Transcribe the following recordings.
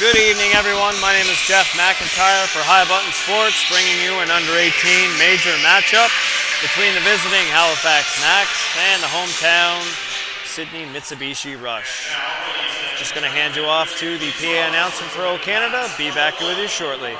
Good evening, everyone. My name is Jeff McIntyre for High Button Sports, bringing you an under-18 major matchup between the visiting Halifax Max and the hometown Sydney Mitsubishi Rush. Just going to hand you off to the PA announcer for O Canada. Be back with you shortly.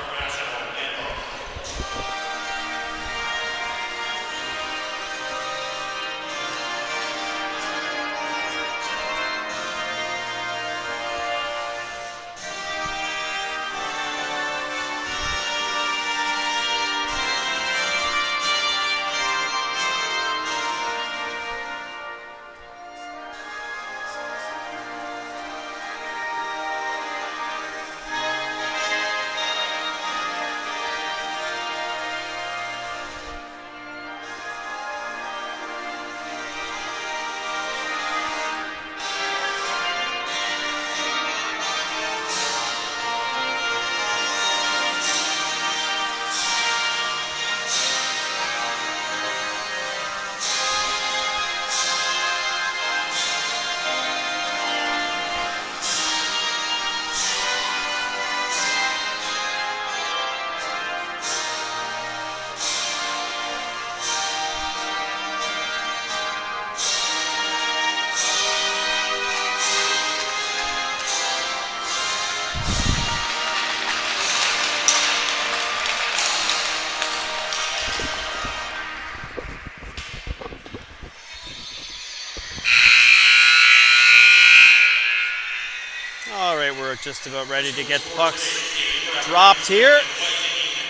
We're just about ready to get the pucks dropped here.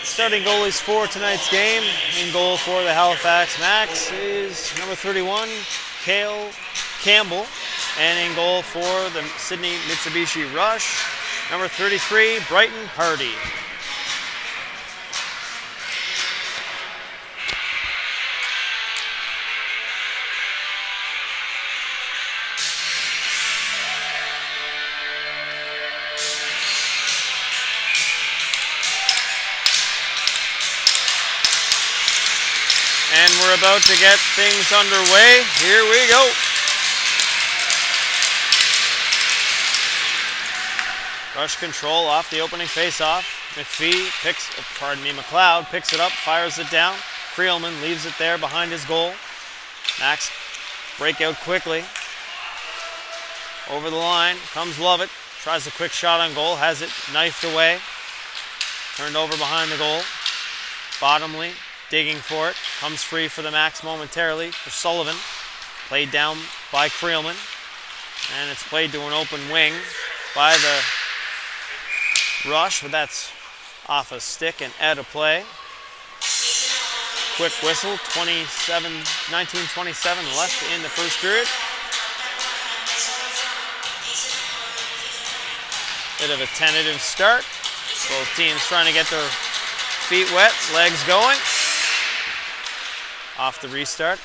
Starting goalies for tonight's game. In goal for the Halifax Max is number 31, Cale Campbell. And in goal for the Sydney Mitsubishi Rush, number 33, Brighton Hardy. And we're about to get things underway. Here we go. Rush control off the opening faceoff. McLeod picks it up, fires it down. Creelman leaves it there behind his goal. Max break out quickly. Over the line comes Lovett. Tries a quick shot on goal, has it knifed away. Turned over behind the goal. Bottomley digging for it, comes free for the Max momentarily for Sullivan. Played down by Creelman, and it's played to an open wing by the Rush, but that's off a stick and out of play. Quick whistle, 19:27 left in the first period. Bit of a tentative start. Both teams trying to get their feet wet, legs going. Off the restart.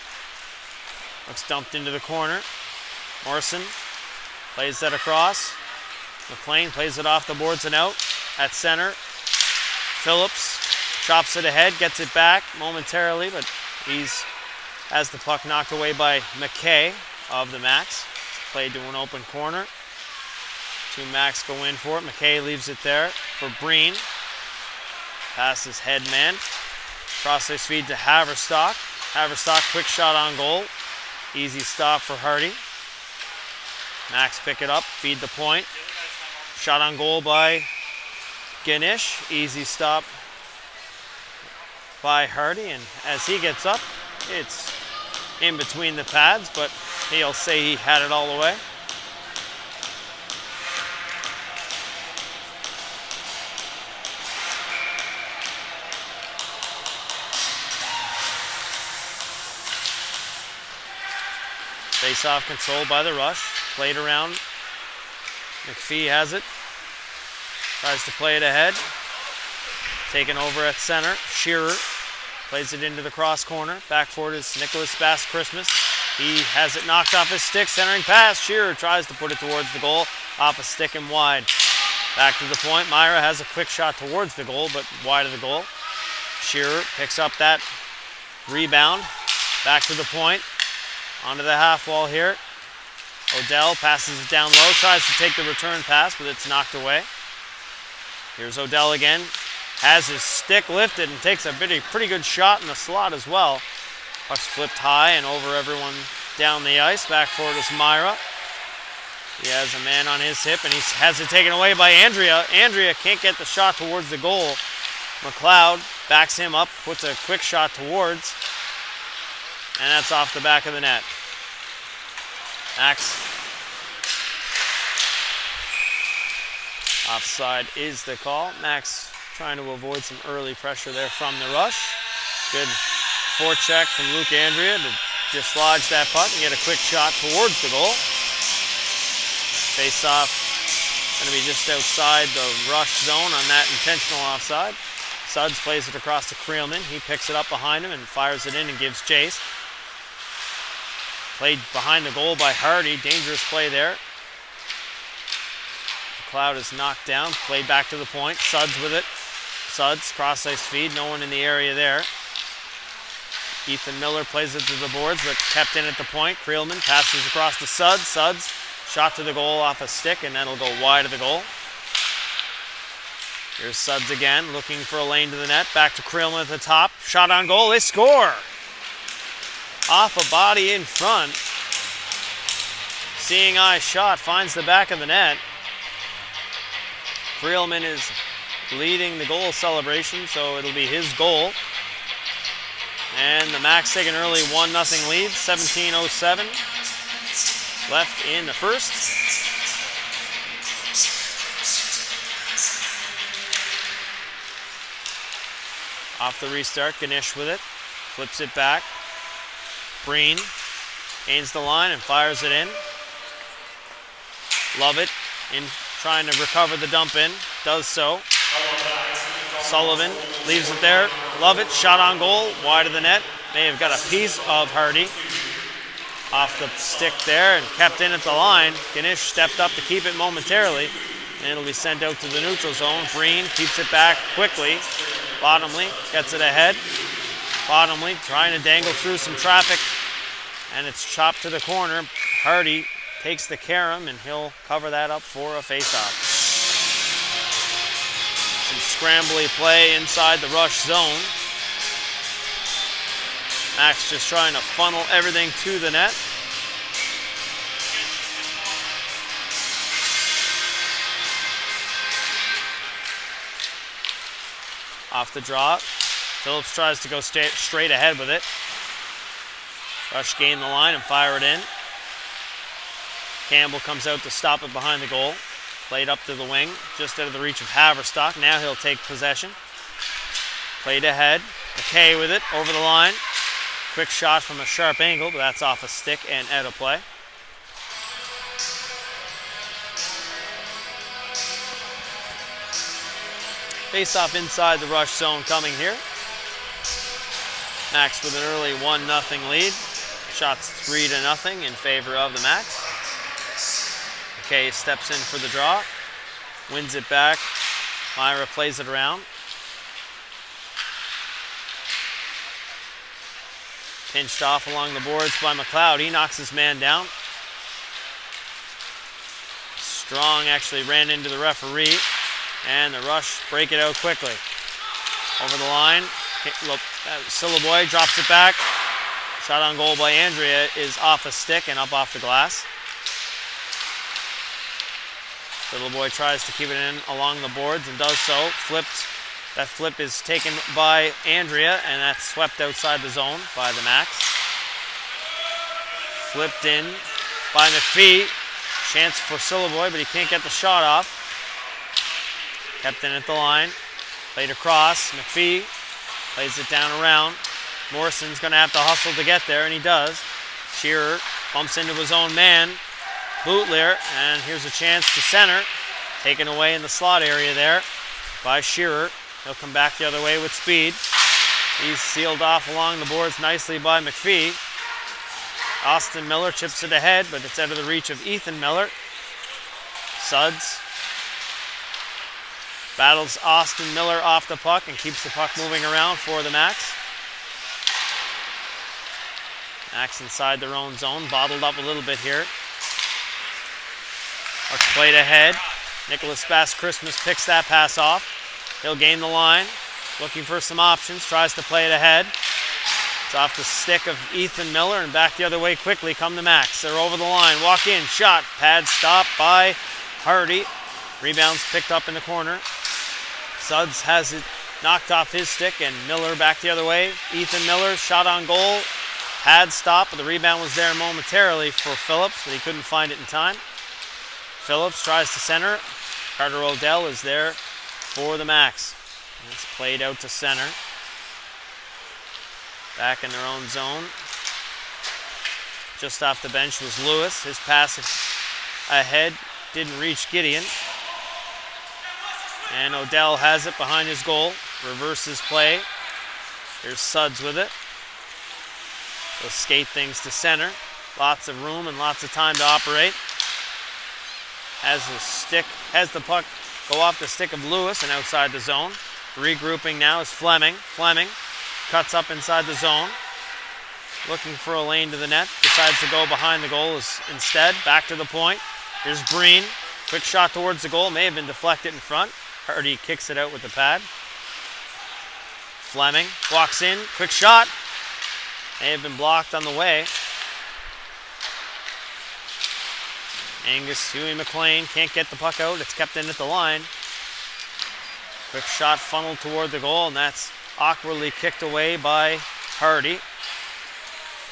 Looks dumped into the corner. Morrison plays that across. McLean plays it off the boards and out at center. Phillips chops it ahead, gets it back momentarily, but he's has the puck knocked away by McKay of the Max. It's played to an open corner. Two Max go in for it. McKay leaves it there for Breen. Passes head man. Cross-ice feed to Haverstock. Haverstock, quick shot on goal. Easy stop for Hardy. Max pick it up, feed the point. Shot on goal by Ganesh. Easy stop by Hardy. And as he gets up, it's in between the pads, but he'll say he had it all the way. Face-off controlled by the Rush. Played around. McPhee has it. Tries to play it ahead. Taken over at center. Shearer plays it into the cross corner. Back for it is Nicholas Bass-Christmas. He has it knocked off his stick. Centering pass. Shearer tries to put it towards the goal. Off a stick and wide. Back to the point. Myra has a quick shot towards the goal, but wide of the goal. Shearer picks up that rebound. Back to the point. Onto the half wall here. Odell passes it down low, tries to take the return pass, but it's knocked away. Here's Odell again. Has his stick lifted and takes a pretty good shot in the slot as well. Puck's flipped high and over everyone down the ice. Back forward is Myra. He has a man on his hip and he has it taken away by Andrea. Andrea can't get the shot towards the goal. McLeod backs him up, puts a quick shot towards, and that's off the back of the net. Max. Offside is the call. Max trying to avoid some early pressure there from the rush. Good forecheck from Luke Andrea to dislodge that puck and get a quick shot towards the goal. Face-off going to be just outside the rush zone on that intentional offside. Suds plays it across to Creelman. He picks it up behind him and fires it in and gives chase. Played behind the goal by Hardy. Dangerous play there. McLeod is knocked down. Played back to the point. Suds with it. Suds, cross-ice feed. No one in the area there. Ethan Miller plays it to the boards, but kept in at the point. Creelman passes across to Suds. Suds, shot to the goal off a stick, and that'll go wide of the goal. Here's Suds again, looking for a lane to the net. Back to Creelman at the top. Shot on goal. They score! Off a body in front. Seeing eye shot finds the back of the net. Creelman is leading the goal celebration, so it'll be his goal. And the Max take an early 1-0 lead, 17:07 left in the first. Off the restart, Ganesh with it, flips it back. Breen gains the line and fires it in. Lovett in trying to recover the dump in, does so. Sullivan leaves it there. Lovett, shot on goal, wide of the net. May have got a piece of Hardy off the stick there and kept in at the line. Ganesh stepped up to keep it momentarily, and it'll be sent out to the neutral zone. Breen keeps it back quickly. Bottomley gets it ahead. Bottomley trying to dangle through some traffic, and it's chopped to the corner. Hardy takes the carom, and he'll cover that up for a face-off. Some scrambly play inside the rush zone. Max just trying to funnel everything to the net. Off the drop. Phillips tries to go straight ahead with it. Rush gain the line and fire it in. Campbell comes out to stop it behind the goal. Played up to the wing, just out of the reach of Haverstock. Now he'll take possession. Played ahead. McKay with it, over the line. Quick shot from a sharp angle, but that's off a stick and out of play. Face-off inside the rush zone coming here. Max with an early 1-0 lead. Shots 3-0 in favor of the Max. McKay steps in for the draw. Wins it back. Myra plays it around. Pinched off along the boards by McLeod. He knocks his man down. Strong actually ran into the referee, and the Rush break it out quickly. Over the line. Sillaboy drops it back. Shot on goal by Andrea is off a stick and up off the glass. Sillaboy tries to keep it in along the boards and does so. Flipped. That flip is taken by Andrea, and that's swept outside the zone by the Max. Flipped in by McPhee. Chance for Sillaboy, but he can't get the shot off. Kept in at the line. Played across. McPhee plays it down around. Morrison's going to have to hustle to get there, and he does. Shearer bumps into his own man. Bootler, and here's a chance to center. Taken away in the slot area there by Shearer. He'll come back the other way with speed. He's sealed off along the boards nicely by McPhee. Austin Miller chips it ahead, but it's out of the reach of Ethan Miller. Suds battles Austin Miller off the puck and keeps the puck moving around for the Max. Max inside their own zone, bottled up a little bit here. Puck's played ahead. Nicholas Best Christmas picks that pass off. He'll gain the line, looking for some options, tries to play it ahead. It's off the stick of Ethan Miller and back the other way quickly come the Max. They're over the line, walk in, shot, pad stop by Hardy. Rebounds picked up in the corner. Suds has it knocked off his stick and Miller back the other way. Ethan Miller, shot on goal, pad stop, but the rebound was there momentarily for Phillips, but he couldn't find it in time. Phillips tries to center. Carter Odell is there for the Max. It's played out to center. Back in their own zone. Just off the bench was Lewis. His pass ahead didn't reach Gideon. And Odell has it behind his goal. Reverses play. Here's Suds with it. They'll skate things to center. Lots of room and lots of time to operate. Has the puck go off the stick of Lewis and outside the zone. Regrouping now is Fleming. Fleming cuts up inside the zone. Looking for a lane to the net. Decides to go behind the goal instead. Back to the point. Here's Breen. Quick shot towards the goal. May have been deflected in front. Hardy kicks it out with the pad. Fleming walks in. Quick shot. May have been blocked on the way. Angus Huey McLean can't get the puck out. It's kept in at the line. Quick shot funneled toward the goal, and that's awkwardly kicked away by Hardy.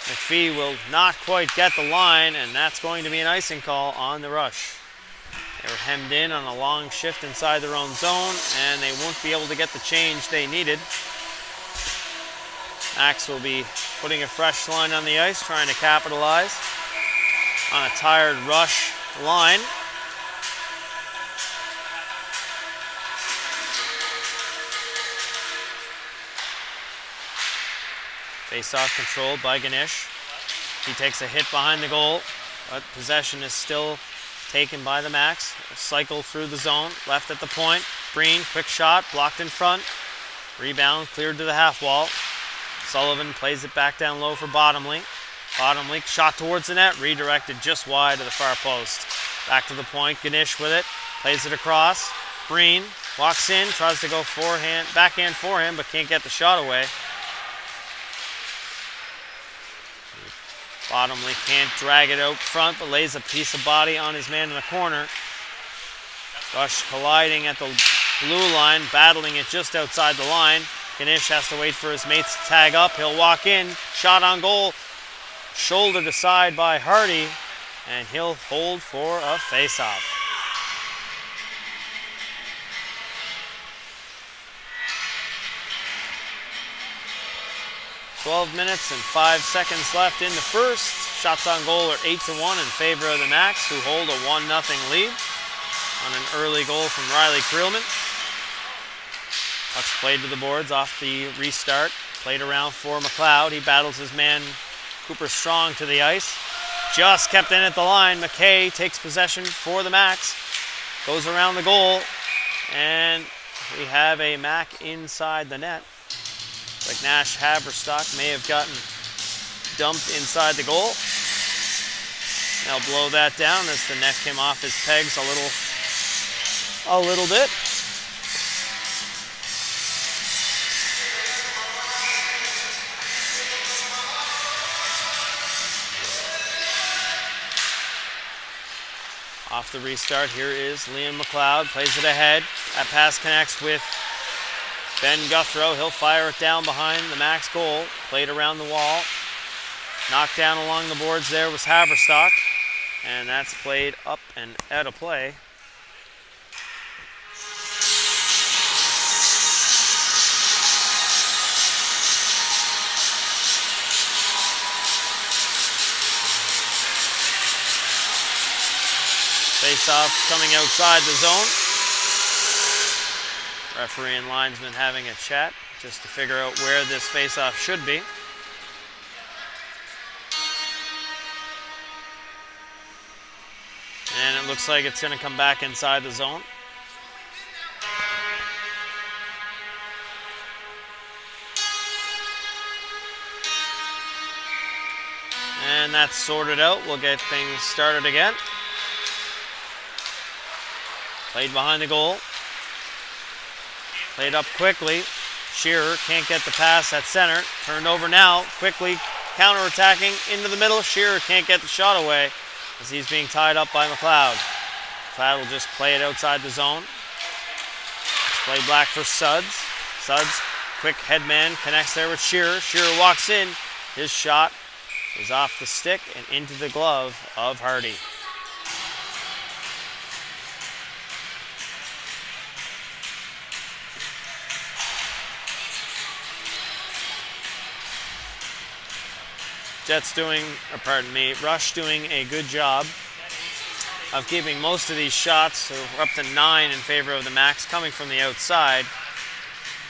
McPhee will not quite get the line, and that's going to be an icing call on the Rush. They were hemmed in on a long shift inside their own zone, and they won't be able to get the change they needed. Max will be putting a fresh line on the ice, trying to capitalize on a tired Rush line. Face-off controlled by Ganesh. He takes a hit behind the goal, but possession is still taken by the Max. A cycle through the zone, left at the point. Breen, quick shot, blocked in front. Rebound cleared to the half wall. Sullivan plays it back down low for Bottomley. Bottomley shot towards the net, redirected just wide of the far post. Back to the point, Ganesh with it, plays it across. Breen walks in, tries to go backhand forehand, but can't get the shot away. Bottomley can't drag it out front, but lays a piece of body on his man in the corner. Rush colliding at the blue line, battling it just outside the line. Ganesh has to wait for his mates to tag up. He'll walk in, shot on goal. Shouldered aside by Hardy, and he'll hold for a face-off. "12 minutes and 5 seconds left in the first. Shots on goal are 8-1 in favor of the Max, who hold a 1-0 lead on an early goal from Riley Creelman. Puck's played to the boards off the restart. Played around for McLeod. He battles his man Cooper Strong to the ice. Just kept in at the line. McKay takes possession for the Max. Goes around the goal. And we have a Mac inside the net. Like Nash Haverstock may have gotten dumped inside the goal. They'll blow that down as the net came off his pegs a little bit. Off the restart, here is Liam McLeod, plays it ahead. That pass connects with Ben Guthrow. He'll fire it down behind the Max goal. Played around the wall. Knocked down along the boards there was Haverstock. And that's played up and out of play. Face-off coming outside the zone. Referee and linesman having a chat just to figure out where this face-off should be. And it looks like it's going to come back inside the zone. And that's sorted out. We'll get things started again. Played behind the goal. Played up quickly. Shearer can't get the pass at center. Turned over now. Quickly counter-attacking into the middle. Shearer can't get the shot away as he's being tied up by McLeod. McLeod will just play it outside the zone. It's played back for Suds. Suds, quick headman, connects there with Shearer. Shearer walks in. His shot is off the stick and into the glove of Hardy. Rush doing a good job of keeping most of these shots. So we're up to 9 in favor of the Max coming from the outside,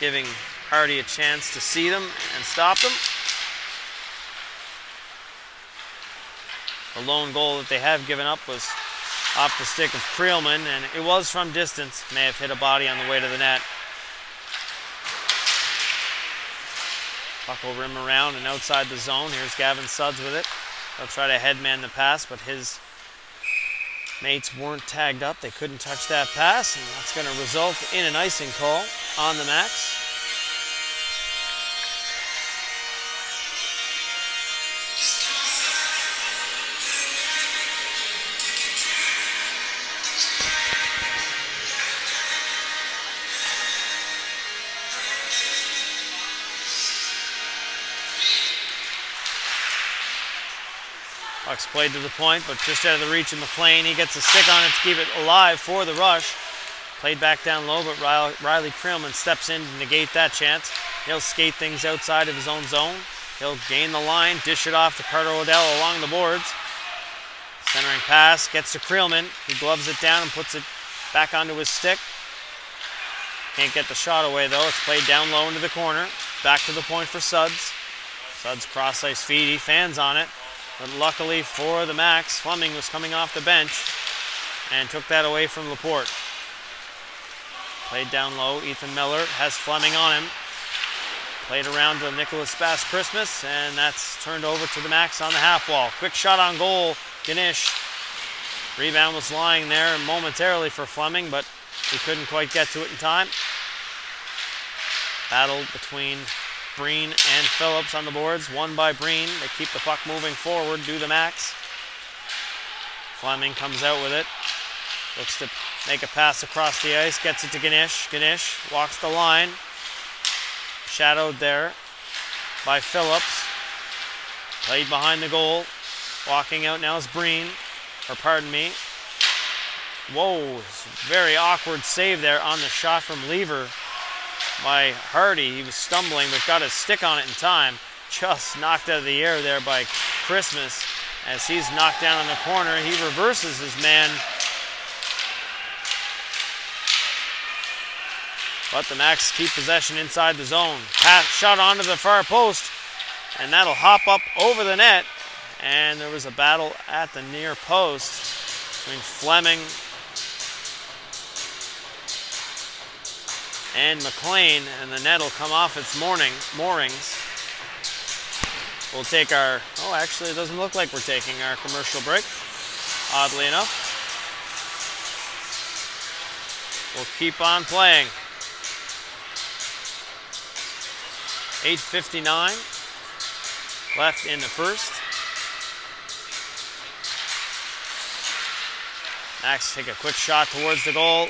giving Hardy a chance to see them and stop them. The lone goal that they have given up was off the stick of Creelman, and it was from distance. May have hit a body on the way to the net. Puck will rim around and outside the zone. Here's Gavin Suds with it. He'll try to headman the pass, but his mates weren't tagged up. They couldn't touch that pass, and that's going to result in an icing call on the Max. Puck's played to the point, but just out of the reach of McLean. He gets a stick on it to keep it alive for the rush. Played back down low, but Riley Creelman steps in to negate that chance. He'll skate things outside of his own zone. He'll gain the line, dish it off to Carter Odell along the boards. Centering pass, gets to Creelman. He gloves it down and puts it back onto his stick. Can't get the shot away though. It's played down low into the corner. Back to the point for Suds. Suds cross-ice feed. He fans on it. But luckily for the Max, Fleming was coming off the bench and took that away from Laporte. Played down low. Ethan Miller has Fleming on him. Played around to Nicholas Bass Christmas, and that's turned over to the Max on the half wall. Quick shot on goal. Ganesh. Rebound was lying there momentarily for Fleming, but he couldn't quite get to it in time. Battle between Breen and Phillips on the boards. Won by Breen. They keep the puck moving forward. Do the Max. Fleming comes out with it. Looks to make a pass across the ice. Gets it to Ganesh. Ganesh walks the line. Shadowed there by Phillips. Played behind the goal. Walking out now is Breen. Or pardon me. Whoa. Very awkward save there on the shot from Lever by Hardy. He was stumbling but got his stick on it in time. Just knocked out of the air there by Christmas. As he's knocked down in the corner, he reverses his man. But the Max keep possession inside the zone. Pass shot onto the far post, and that'll hop up over the net. And there was a battle at the near post between Fleming and McLean, and the net will come off its moorings. We'll take our, actually it doesn't look like we're taking our commercial break, oddly enough. We'll keep on playing. 8:59 left in the first. Max take a quick shot towards the goal.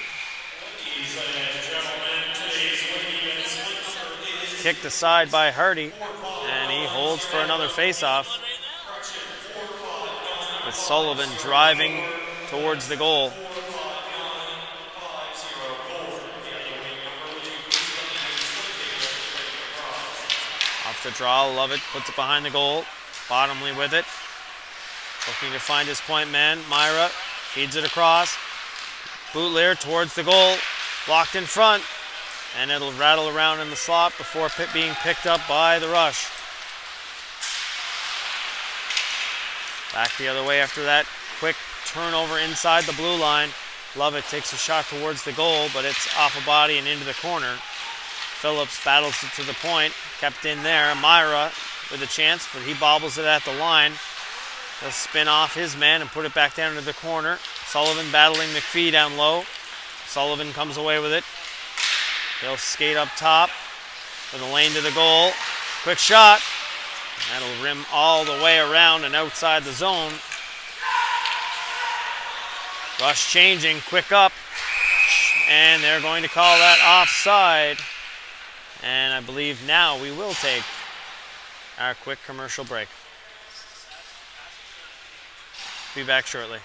Kicked aside by Hardy, and he holds for another face-off with Sullivan driving towards the goal. Off the draw, Lovett puts it behind the goal. Bottomley with it. Looking to find his point man. Myra feeds it across. Bootleer towards the goal. Blocked in front. And it'll rattle around in the slot before being picked up by the rush. Back the other way after that quick turnover inside the blue line. Lovett takes a shot towards the goal, but it's off a body and into the corner. Phillips battles it to the point. Kept in there. Myra with a chance, but he bobbles it at the line. He'll spin off his man and put it back down into the corner. Sullivan battling McPhee down low. Sullivan comes away with it. He'll skate up top with a lane to the goal. Quick shot. That'll rim all the way around and outside the zone. Rush changing, quick up. And they're going to call that offside. And I believe now we will take our quick commercial break. Be back shortly.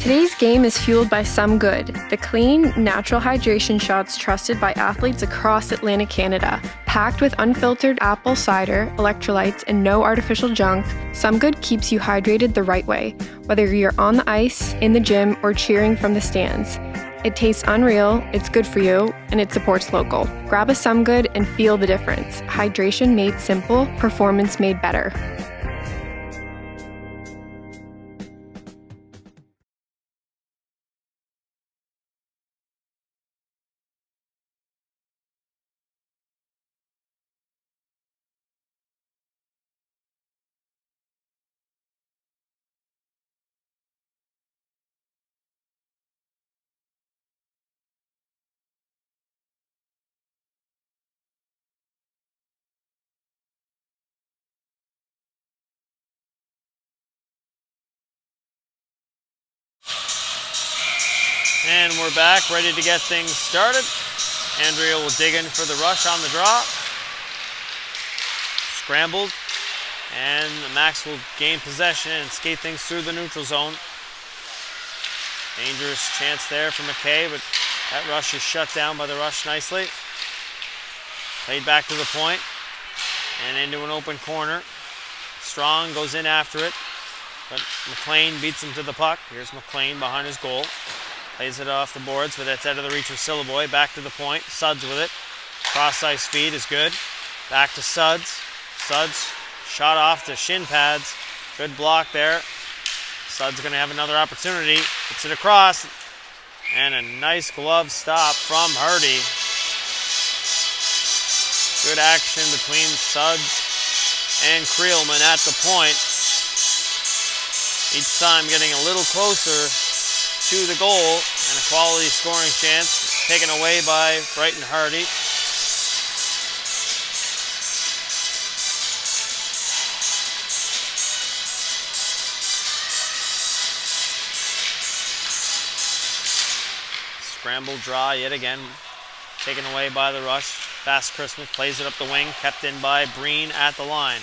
Today's game is fueled by Some Good, the clean, natural hydration shots trusted by athletes across Atlantic Canada. Packed with unfiltered apple cider, electrolytes, and no artificial junk, Some Good keeps you hydrated the right way, whether you're on the ice, in the gym, or cheering from the stands. It tastes unreal, it's good for you, and it supports local. Grab a Some Good and feel the difference. Hydration made simple, performance made better. And we're back, ready to get things started. Andrea will dig in for the rush on the draw. Scrambled, and the Max will gain possession and skate things through the neutral zone. Dangerous chance there for McKay, but that rush is shut down by the rush nicely. Played back to the point and into an open corner. Strong goes in after it, but McLean beats him to the puck. Here's McLean behind his goal. Plays it off the boards, but that's out of the reach of Syliboy. Back to the point. Suds with it. Cross-ice feed is good. Back to Suds. Suds shot off the shin pads. Good block there. Suds going to have another opportunity. Puts it across. And a nice glove stop from Hardy. Good action between Suds and Creelman at the point. Each time getting a little closer to the goal, and a quality scoring chance taken away by Brighton Hardy. Scramble draw yet again, taken away by the rush. Fast Christmas plays it up the wing, kept in by Breen at the line.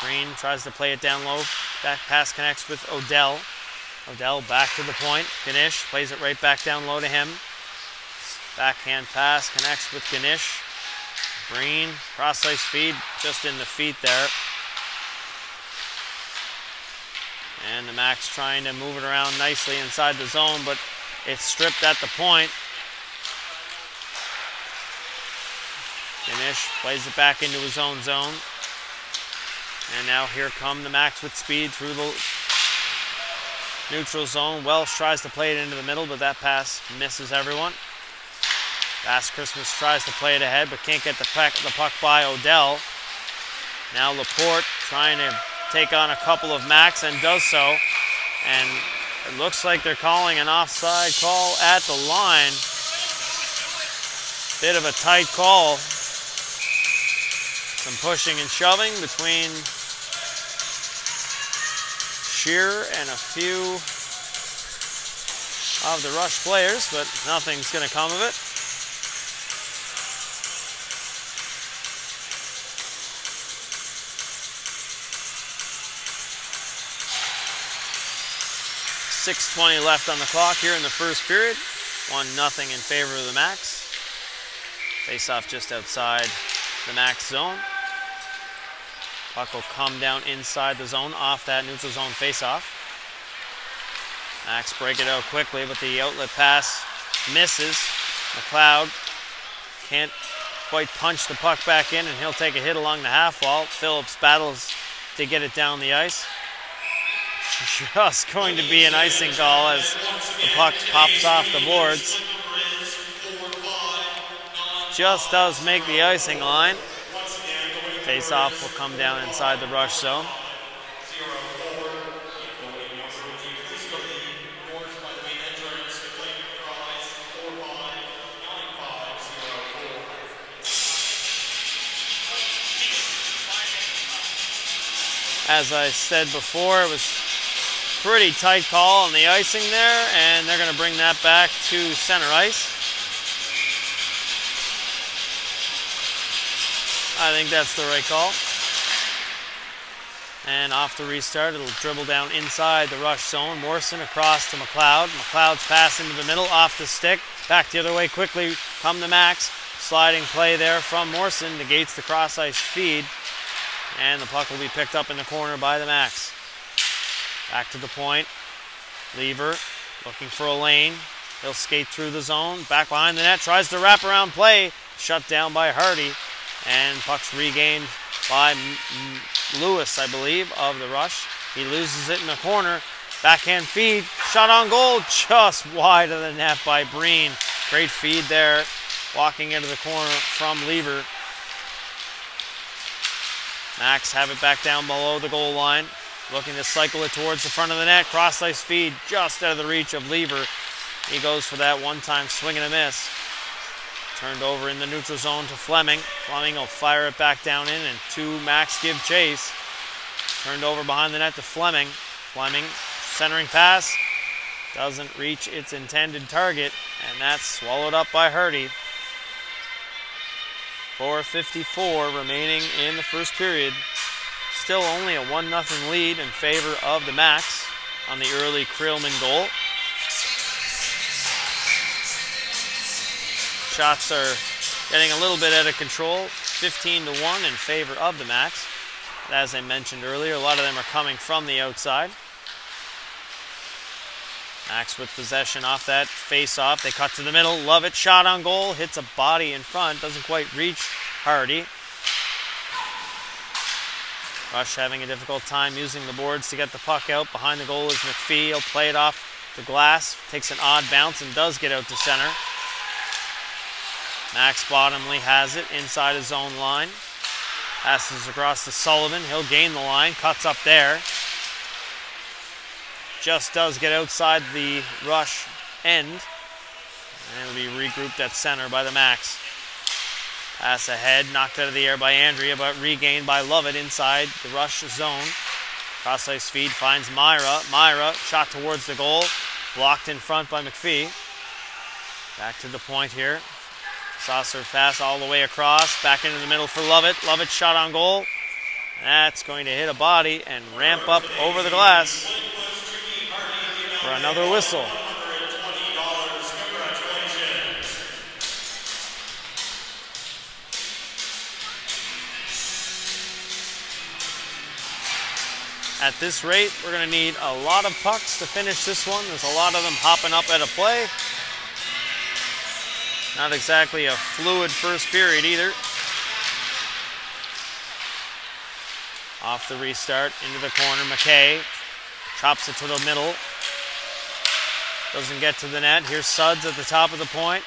Breen tries to play it down low. Back pass connects with Odell. Odell back to the point. Ganesh plays it right back down low to him. Backhand pass connects with Ganesh. Breen, cross-ice feed, just in the feet there. And the Max trying to move it around nicely inside the zone, but it's stripped at the point. Ganesh plays it back into his own zone. And now here come the Max with speed through the neutral zone. Welsh tries to play it into the middle, but that pass misses everyone. Fast Christmas tries to play it ahead, but can't get the puck by Odell. Now Laporte trying to take on a couple of Max and does so. And it looks like they're calling an offside call at the line. Bit of a tight call. Some pushing and shoving between Shearer and a few of the Rush players, but nothing's going to come of it. .6:20 left on the clock here in the first period. 1-0 in favor of the Max. Face-off just outside the Max zone. Puck will come down inside the zone off that neutral zone face-off. Max break it out quickly, but the outlet pass misses. McLeod can't quite punch the puck back in, and he'll take a hit along the half wall. Phillips battles to get it down the ice. Just going to be an icing call as the puck pops off the boards. Just does make the icing line. Face-off will come down inside the Rush zone. as I said before, it was pretty tight call on the icing there, and they're going to bring that back to center ice. I think that's the right call. And off the restart, it'll dribble down inside the rush zone. Morrison across to McLeod. McLeod's pass into the middle, off the stick. Back the other way quickly, come to Max. Sliding play there from Morrison, negates the cross-ice feed. And the puck will be picked up in the corner by the Max. Back to the point. Lever looking for a lane. He'll skate through the zone. Back behind the net, tries to wrap around play. Shut down by Hardy. And puck's regained by Lewis, I believe, of the Rush. He loses it in the corner. Backhand feed. Shot on goal. Just wide of the net by Breen. Great feed there. Walking into the corner from Lever. Max have it back down below the goal line. Looking to cycle it towards the front of the net. Cross-ice feed just out of the reach of Lever. He goes for that one-time swing and a miss. Turned over in the neutral zone to Fleming. Fleming will fire it back down in, and two Max give chase. Turned over behind the net to Fleming. Fleming, centering pass. Doesn't reach its intended target, and that's swallowed up by Hardy. 4:54 remaining in the first period. Still only a 1-0 lead in favor of the Max on the early Creelman goal. Shots are getting a little bit out of control. 15-1 in favor of the Max. But as I mentioned earlier, a lot of them are coming from the outside. Max with possession off that face-off. They cut to the middle. Lovett shot on goal. Hits a body in front. Doesn't quite reach Hardy. Rush having a difficult time using the boards to get the puck out. Behind the goal is McPhee. He'll play it off the glass. Takes an odd bounce and does get out to center. Max Bottomley has it inside his own line. Passes across to Sullivan. He'll gain the line. Cuts up there. Just does get outside the Rush end. And it'll be regrouped at center by the Max. Pass ahead, knocked out of the air by Andrea, but regained by Lovett inside the Rush zone. Cross-ice feed finds Myra. Myra, shot towards the goal. Blocked in front by McPhee. Back to the point here. Saucer pass all the way across. Back into the middle for Lovett. Lovett shot on goal. That's going to hit a body and ramp up over the glass for another whistle. At this rate, we're going to need a lot of pucks to finish this one. There's a lot of them hopping up at a play. Not exactly a fluid first period either. Off the restart, into the corner, McKay chops it to the middle. Doesn't get to the net. Here's Sudds at the top of the point.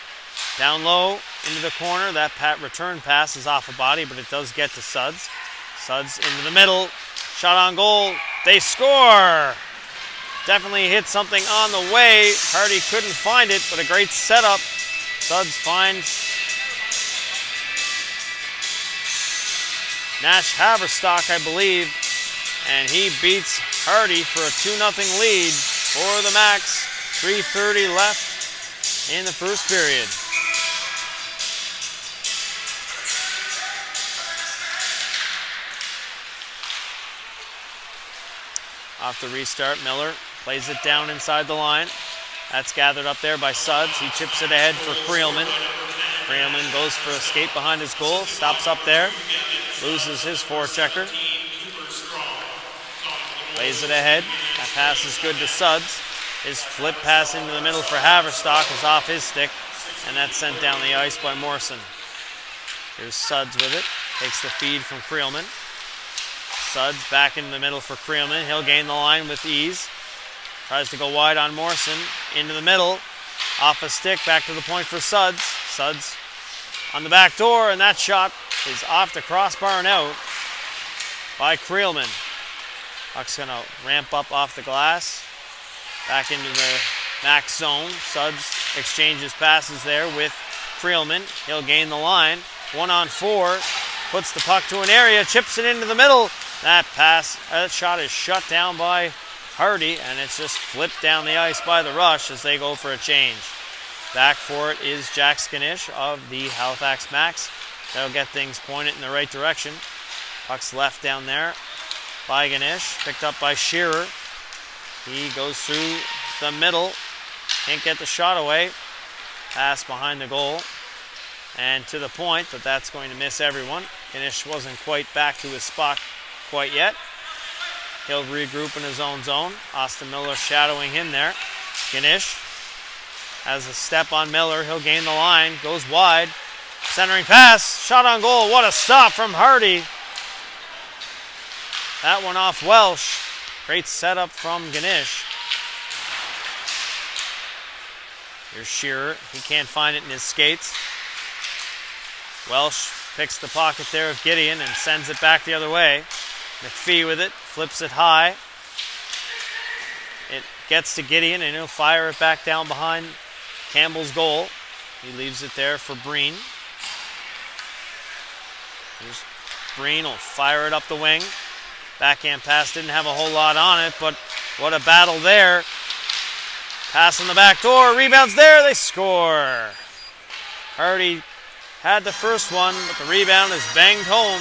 Down low, into the corner. That return pass is off a body, but it does get to Sudds. Sudds into the middle. Shot on goal. They score! Definitely hit something on the way. Hardy couldn't find it, but a great setup. Sudds finds Nash Haverstock, I believe, and he beats Hardy for a 2-0 lead for the Max. 3:30 left in the first period. Off the restart, Miller plays it down inside the line. That's gathered up there by Sudds. He chips it ahead for Creelman. Creelman goes for a skate behind his goal, stops up there, loses his forechecker. Plays it ahead. That pass is good to Sudds. His flip pass into the middle for Haverstock is off his stick, and that's sent down the ice by Morrison. Here's Sudds with it. Takes the feed from Creelman. Sudds back into the middle for Creelman. He'll gain the line with ease. Tries to go wide on Morrison. Into the middle. Off a stick. Back to the point for Sudds. Sudds on the back door, and that shot is off the crossbar and out by Creelman. Puck's going to ramp up off the glass. Back into the Max zone. Sudds exchanges passes there with Creelman. He'll gain the line. 1-on-4. Puts the puck to an area. Chips it into the middle. That shot is shut down by Hardy, and it's just flipped down the ice by the Rush as they go for a change. Back for it is Jack Skanish of the Halifax Max. That'll get things pointed in the right direction. Puck's left down there by Ganish, picked up by Shearer. He goes through the middle, can't get the shot away. Pass behind the goal and to the point, but that's going to miss everyone. Ganish wasn't quite back to his spot quite yet. He'll regroup in his own zone. Austin Miller shadowing him there. Ganish has a step on Miller. He'll gain the line, goes wide. Centering pass, shot on goal. What a stop from Hardy. That one off Welsh. Great setup from Ganish. Here's Shearer. He can't find it in his skates. Welsh picks the pocket there of Gideon and sends it back the other way. McPhee with it, flips it high. It gets to Gideon and he'll fire it back down behind Campbell's goal. He leaves it there for Breen. Here's Breen will fire it up the wing. Backhand pass didn't have a whole lot on it, but what a battle there. Pass on the back door, rebounds there, they score. Hardy had the first one, but the rebound is banged home.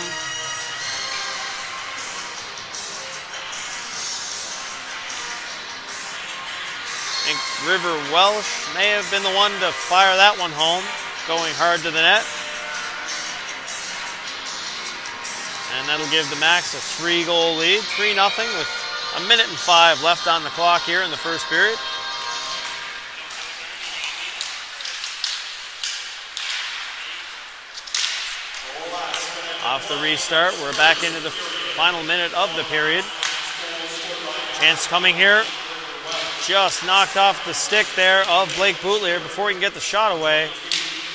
I think River Welsh may have been the one to fire that one home, going hard to the net. And that'll give the Max a 3-goal lead, 3-0 with 1 minute and 5 left on the clock here in the first period. Off the restart, we're back into the final minute of the period. Chance coming here. Just knocked off the stick there of Blake Boutlier before he can get the shot away.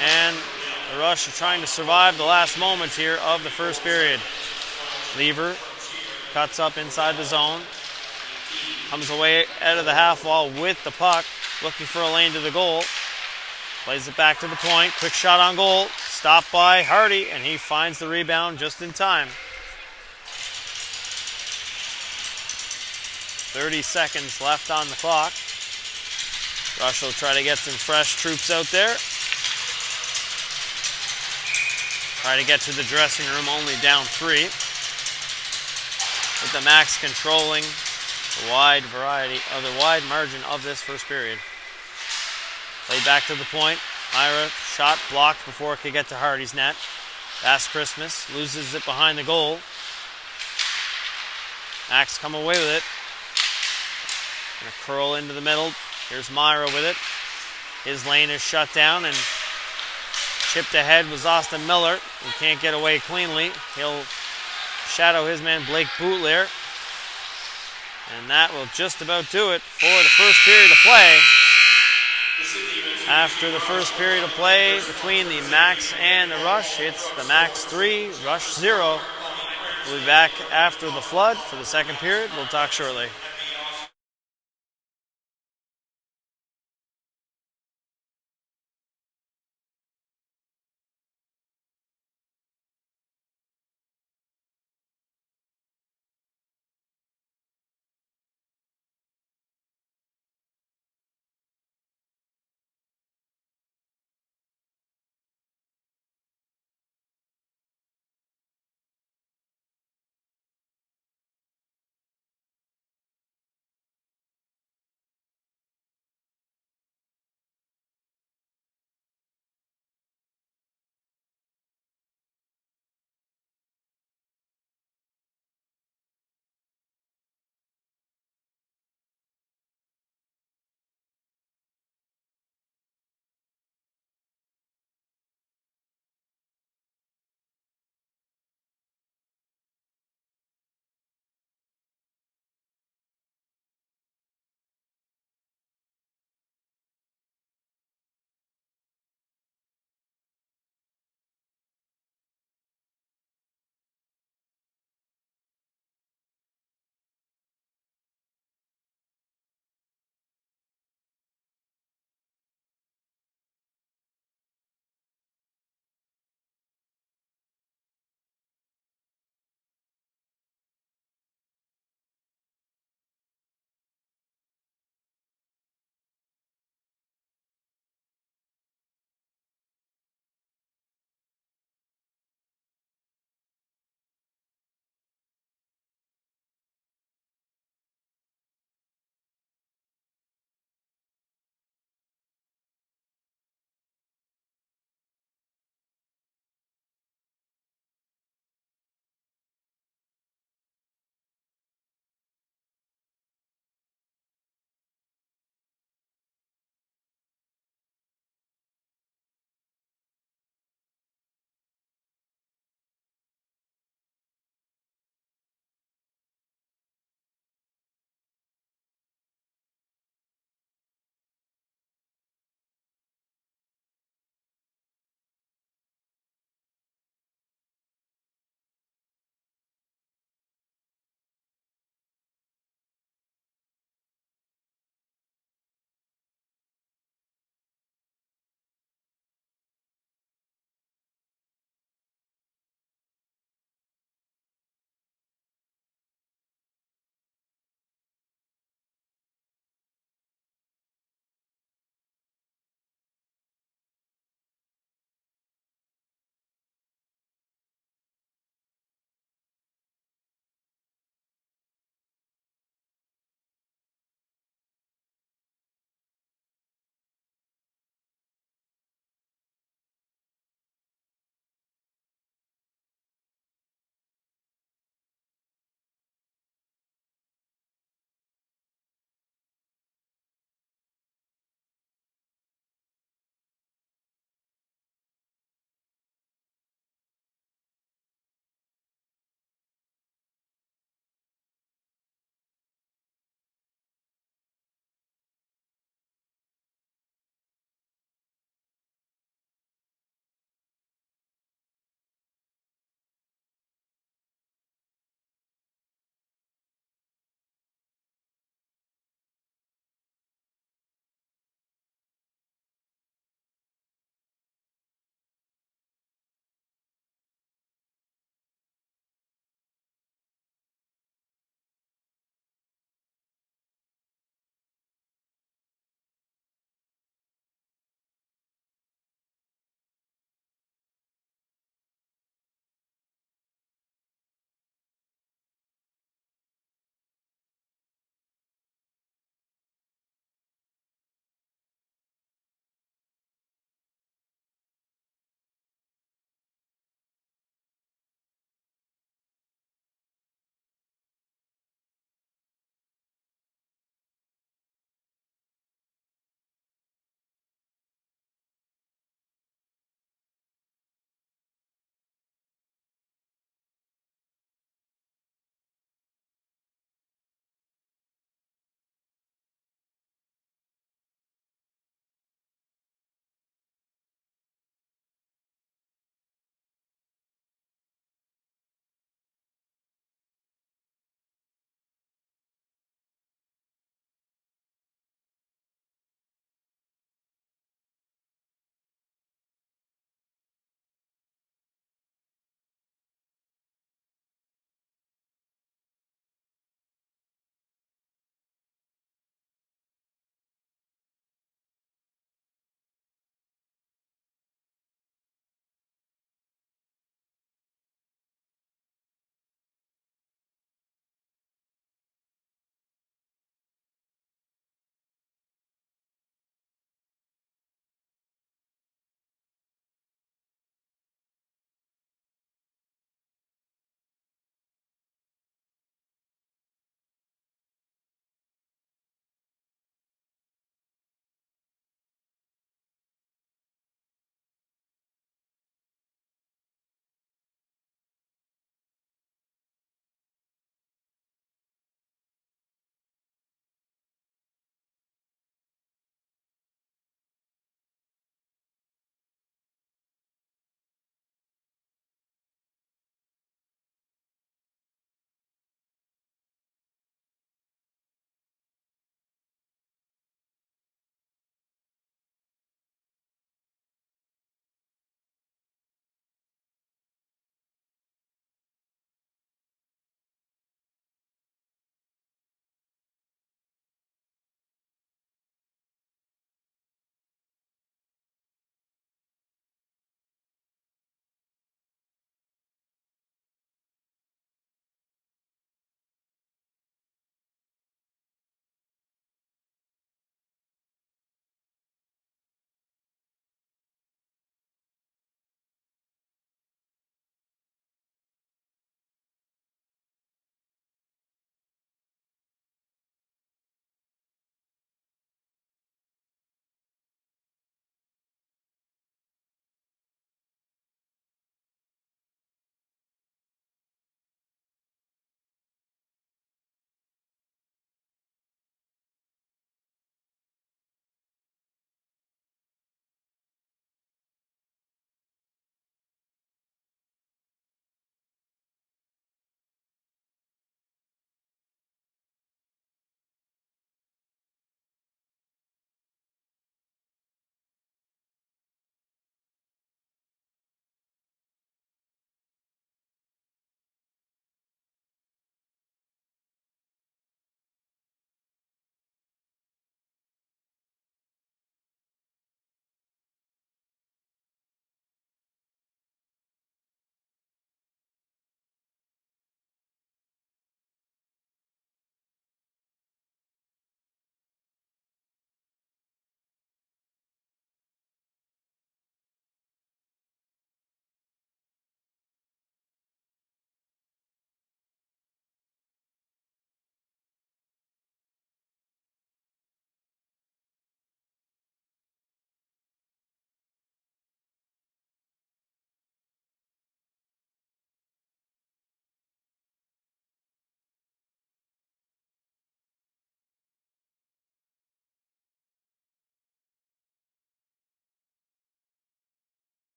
And the Rush are trying to survive the last moment here of the first period. Lever cuts up inside the zone. Comes away out of the half wall with the puck, looking for a lane to the goal. Plays it back to the point. Quick shot on goal. Stopped by Hardy, and he finds the rebound just in time. 30 seconds left on the clock. Rush will try to get some fresh troops out there. Try to get to the dressing room, only down 3. With the Max controlling the wide margin of this first period. Played back to the point. Myra shot blocked before it could get to Hardy's net. Bass Christmas loses it behind the goal. Max come away with it. Gonna curl into the middle. Here's Myra with it. His lane is shut down and chipped ahead was Austin Miller. He can't get away cleanly. He'll shadow his man Blake Boutlier. And that will just about do it for the first period of play. After the first period of play between the Max and the Rush, it's the Max 3, Rush 0. We'll be back after the flood for the second period. We'll talk shortly.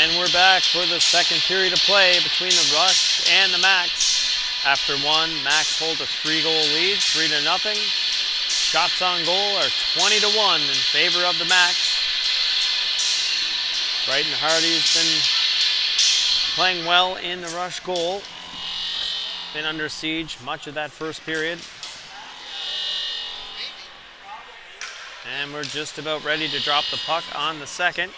And we're back for the second period of play between the Rush and the Max. After one, Max holds a 3-goal lead, 3-0. Shots on goal are 20-1 in favor of the Max. Brighton Hardy's been playing well in the Rush goal. Been under siege much of that first period. And we're just about ready to drop the puck on the second.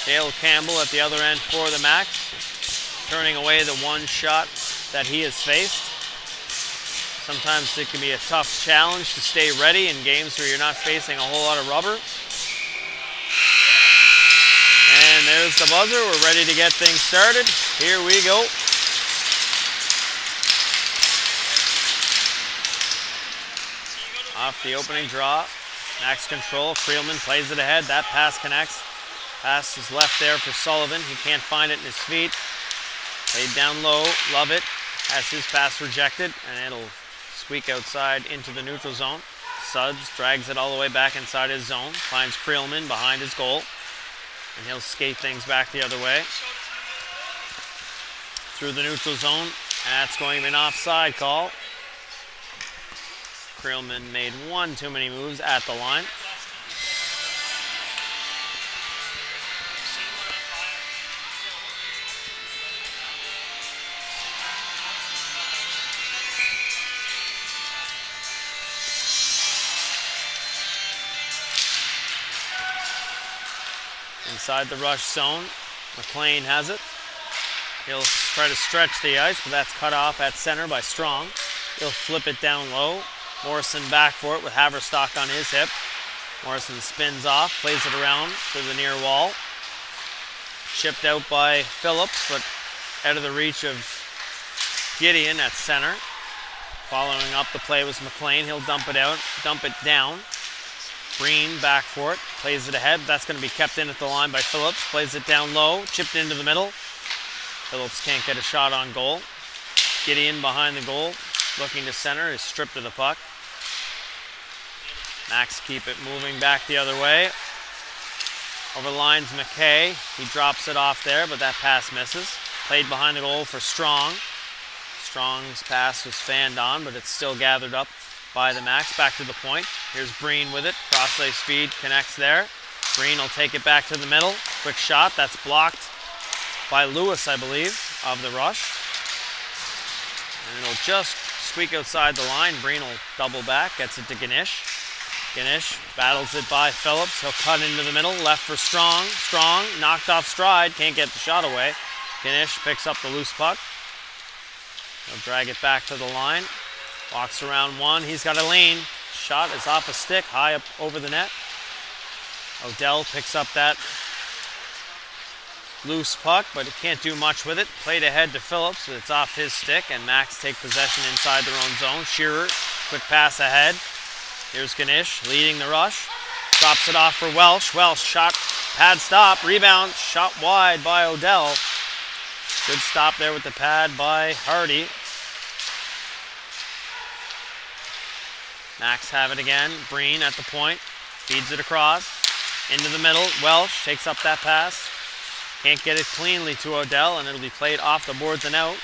Dale Campbell at the other end for the Max, turning away the one shot that he has faced. Sometimes it can be a tough challenge to stay ready in games where you're not facing a whole lot of rubber. And there's the buzzer. We're ready to get things started. Here we go. Off the opening draw. Max control. Creelman plays it ahead. That pass connects. Pass is left there for Sullivan. He can't find it in his feet. Played down low. Love it. Has his pass rejected, and it'll squeak outside into the neutral zone. Suds drags it all the way back inside his zone. Finds Creelman behind his goal. And he'll skate things back the other way. Through the neutral zone. That's going to be an offside call. Creelman made one too many moves at the line. Inside the Rush zone, McLean has it. He'll try to stretch the ice, but that's cut off at center by Strong. He'll flip it down low. Morrison back for it with Haverstock on his hip. Morrison spins off, plays it around to the near wall. Chipped out by Phillips, but out of the reach of Gideon at center. Following up the play was McLean. He'll dump it down. Breen back for it, plays it ahead. That's going to be kept in at the line by Phillips. Plays it down low, chipped into the middle. Phillips can't get a shot on goal. Gideon behind the goal, looking to center, is stripped of the puck. Max keep it moving back the other way. Over the lines McKay. He drops it off there, but that pass misses. Played behind the goal for Strong. Strong's pass was fanned on, but it's still gathered up by the Max. Back to the point. Here's Breen with it. Cross-ice feed connects there. Breen will take it back to the middle. Quick shot. That's blocked by Lewis, I believe, of the Rush. And it'll just squeak outside the line. Breen will double back. Gets it to Ganesh. Ganesh battles it by Phillips. He'll cut into the middle. Left for Strong. Strong knocked off stride. Can't get the shot away. Ganesh picks up the loose puck. He'll drag it back to the line. Walks around one. He's got a lane. Shot is off a stick, high up over the net. Odell picks up that loose puck, but he can't do much with it. Played ahead to Phillips, but it's off his stick, and Max take possession inside their own zone. Shearer, quick pass ahead. Here's Ganesh leading the Rush. Drops it off for Welsh. Welsh shot, pad stop, rebound, shot wide by Odell. Good stop there with the pad by Hardy. Max have it again. Breen at the point. Feeds it across. Into the middle. Welsh takes up that pass. Can't get it cleanly to Odell, and it'll be played off the boards and out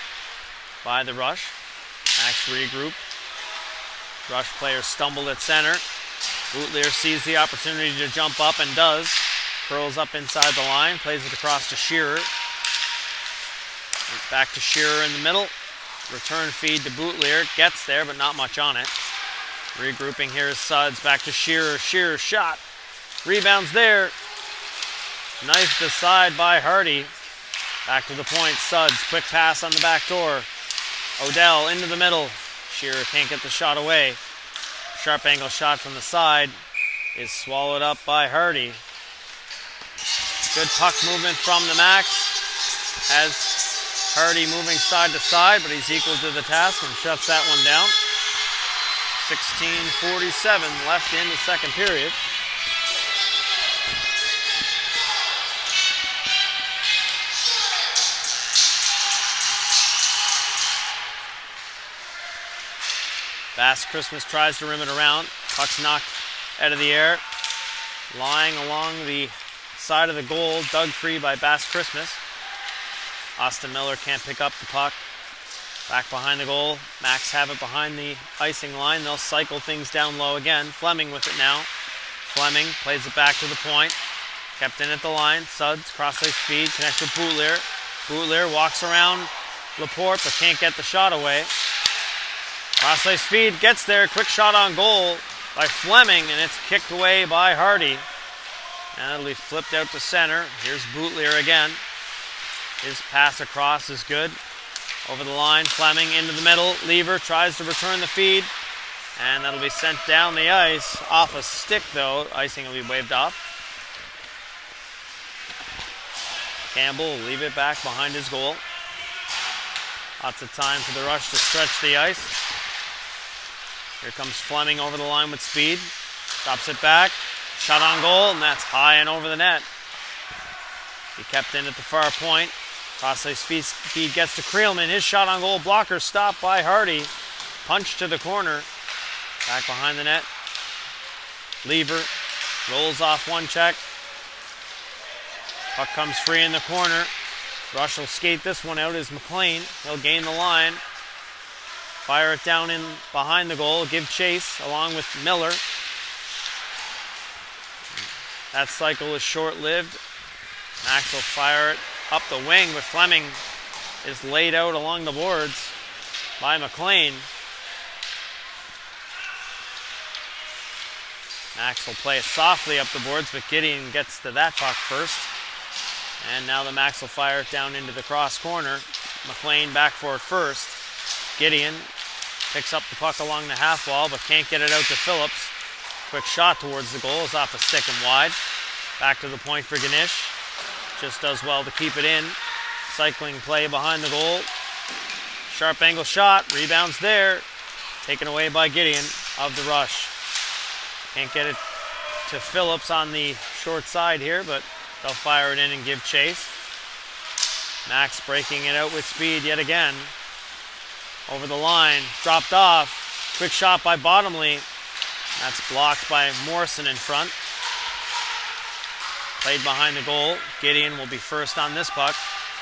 by the Rush. Max regroup. Rush players stumbled at center. Bootleer sees the opportunity to jump up and does. Curls up inside the line. Plays it across to Shearer. Back to Shearer in the middle. Return feed to Bootleer. Gets there, but not much on it. Regrouping here is Suds. Back to Shearer. Shearer shot. Rebounds there. Knifed aside by Hardy. Back to the point. Suds. Quick pass on the back door. Odell into the middle. Shearer can't get the shot away. Sharp angle shot from the side is swallowed up by Hardy. Good puck movement from the Max. Has Hardy moving side to side, but he's equal to the task and shuts that one down. 16:47 left in the second period. Bass Christmas tries to rim it around. Puck's knocked out of the air. Lying along the side of the goal, dug free by Bass Christmas. Austin Miller can't pick up the puck. Back behind the goal. Max have it behind the icing line. They'll cycle things down low again. Fleming with it now. Fleming plays it back to the point. Kept in at the line. Suds, cross-ice feed, connects with Boutlier. Boutlier walks around Laporte but can't get the shot away. Cross-ice feed, gets there. Quick shot on goal by Fleming, and it's kicked away by Hardy. And it'll be flipped out to center. Here's Boutlier again. His pass across is good. Over the line, Fleming into the middle. Lever tries to return the feed, and that'll be sent down the ice. Off a stick, though. Icing will be waved off. Campbell will leave it back behind his goal. Lots of time for the Rush to stretch the ice. Here comes Fleming over the line with speed. Drops it back. Shot on goal, and that's high and over the net. He kept in at the far point. Cross-ice feed gets to Creelman. His shot on goal blocker stopped by Hardy. Punch to the corner. Back behind the net. Lever rolls off one check. Puck comes free in the corner. Rush will skate this one out as McLean. He'll gain the line. Fire it down in behind the goal. Give chase along with Miller. That cycle is short-lived. Max will fire it up the wing, but Fleming is laid out along the boards by McLean. Max will play it softly up the boards, but Gideon gets to that puck first. And now the Max will fire it down into the cross corner. McLean back for it first. Gideon picks up the puck along the half wall, but can't get it out to Phillips. Quick shot towards the goal is off a stick and wide. Back to the point for Ganesh. Just does well to keep it in. Cycling play behind the goal. Sharp angle shot. Rebounds there. Taken away by Gideon of the Rush. Can't get it to Phillips on the short side here, but they'll fire it in and give chase. Max breaking it out with speed yet again. Over the line. Dropped off. Quick shot by Bottomley. That's blocked by Morrison in front. Played behind the goal. Gideon will be first on this puck.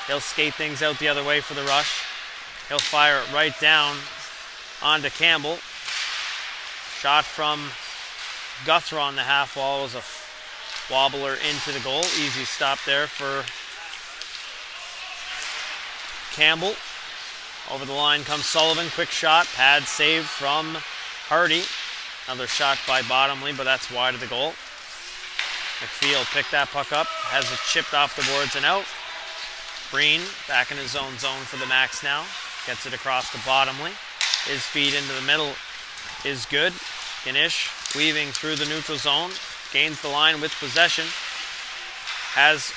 He'll skate things out the other way for the Rush. He'll fire it right down onto Campbell. Shot from Guthrie on the half wall was a wobbler into the goal. Easy stop there for Campbell. Over the line comes Sullivan. Quick shot. Pad save from Hardy. Another shot by Bottomley, but that's wide of the goal. McPhee picked that puck up. Has it chipped off the boards and out. Breen back in his own zone for the Max now. Gets it across to Bottomley. His feed into the middle is good. Ganesh weaving through the neutral zone. Gains the line with possession. Has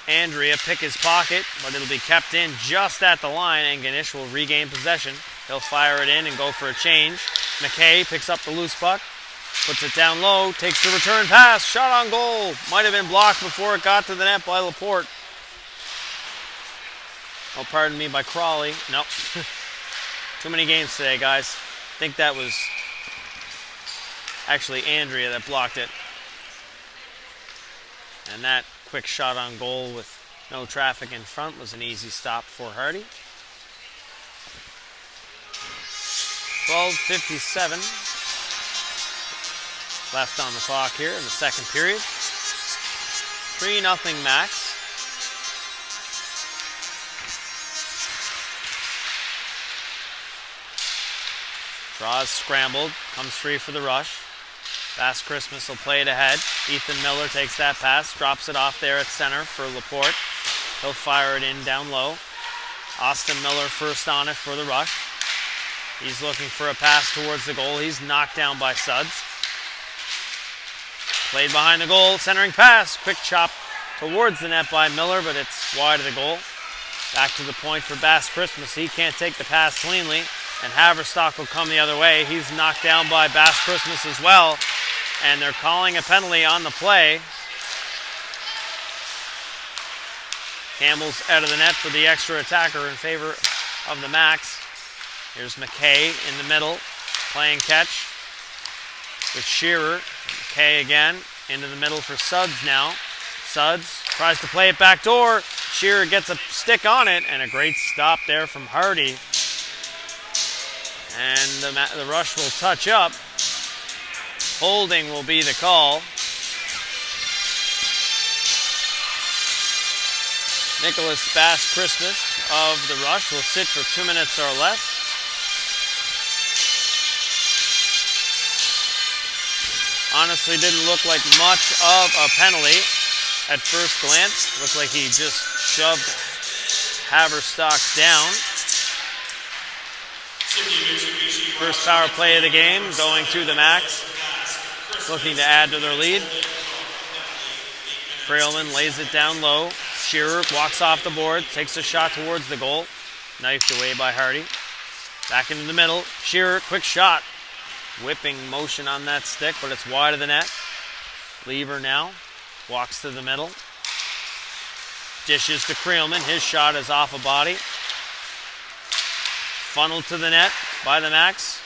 Andrea pick his pocket, but it'll be kept in just at the line, and Ganesh will regain possession. He'll fire it in and go for a change. McKay picks up the loose puck. Puts it down low, takes the return pass, shot on goal. Might have been blocked before it got to the net by Laporte. Oh, pardon me, by Crawley. Nope. Too many games today, guys. I think that was actually Andrea that blocked it. And that quick shot on goal with no traffic in front was an easy stop for Hardy. 12:57 left on the clock here in the second period. 3-0 Max. Draws scrambled, comes free for the Rush. Bass Christmas will play it ahead. Ethan Miller takes that pass, drops it off there at center for Laporte. He'll fire it in down low. Austin Miller first on it for the Rush. He's looking for a pass towards the goal. He's knocked down by Suds. Played behind the goal, centering pass. Quick chop towards the net by Miller, but it's wide of the goal. Back to the point for Bass Christmas. He can't take the pass cleanly, and Haverstock will come the other way. He's knocked down by Bass Christmas as well, and they're calling a penalty on the play. Campbell's out of the net for the extra attacker in favor of the Max. Here's McKay in the middle, playing catch. with Shearer. Kay again, into the middle for Suds now. Suds tries to play it back door. Shearer gets a stick on it, and a great stop there from Hardy. And the Rush will touch up. Holding will be the call. Nicholas Bass Christmas of the Rush will sit for 2 minutes or less. Honestly, didn't look like much of a penalty at first glance. Looked like he just shoved Haverstock down. First power play of the game going to the Max, looking to add to their lead. Freelman lays it down low. Shearer walks off the board, takes a shot towards the goal. Knifed away by Hardy. Back into the middle. Shearer, quick shot. Whipping motion on that stick, but it's wide of the net. Lever now walks to the middle. Dishes to Creelman. His shot is off a body. Funneled to the net by the Max.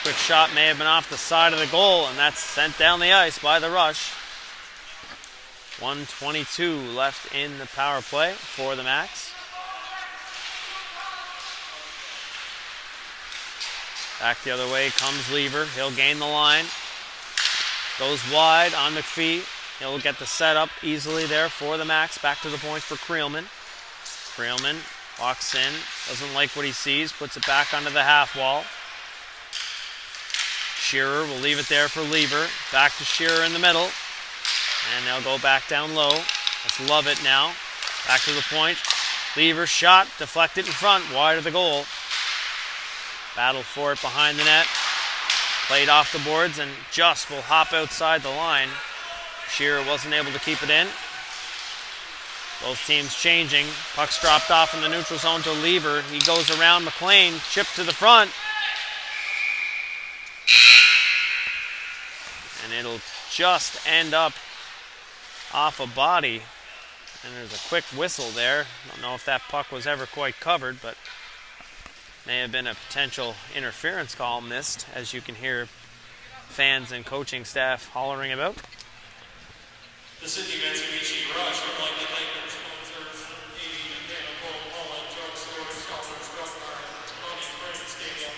Quick shot may have been off the side of the goal, and that's sent down the ice by the Rush. 1:22 left in the power play for the Max. Back the other way comes Lever. He'll gain the line. Goes wide on McPhee. He'll get the setup easily there for the Max. Back to the point for Creelman. Creelman walks in. Doesn't like what he sees. Puts it back onto the half wall. Shearer will leave it there for Lever. Back to Shearer in the middle. And they'll go back down low. Let's Lovett now. Back to the point. Lever shot. Deflected in front. Wide of the goal. Battle for it behind the net. Played off the boards and just will hop outside the line. Shearer wasn't able to keep it in. Both teams changing. Puck's dropped off in the neutral zone to Lever. He goes around McLean. Chip to the front. And it'll just end up off a body. And there's a quick whistle there. Don't know if that puck was ever quite covered, but may have been a potential interference call missed, as you can hear fans and coaching staff hollering about. The Sydney Mitsubishi Rush would like to thank their sponsors, 80 Mechanical, Holland, Drugstore, Scholars, Drug Mart, Prince Stadium,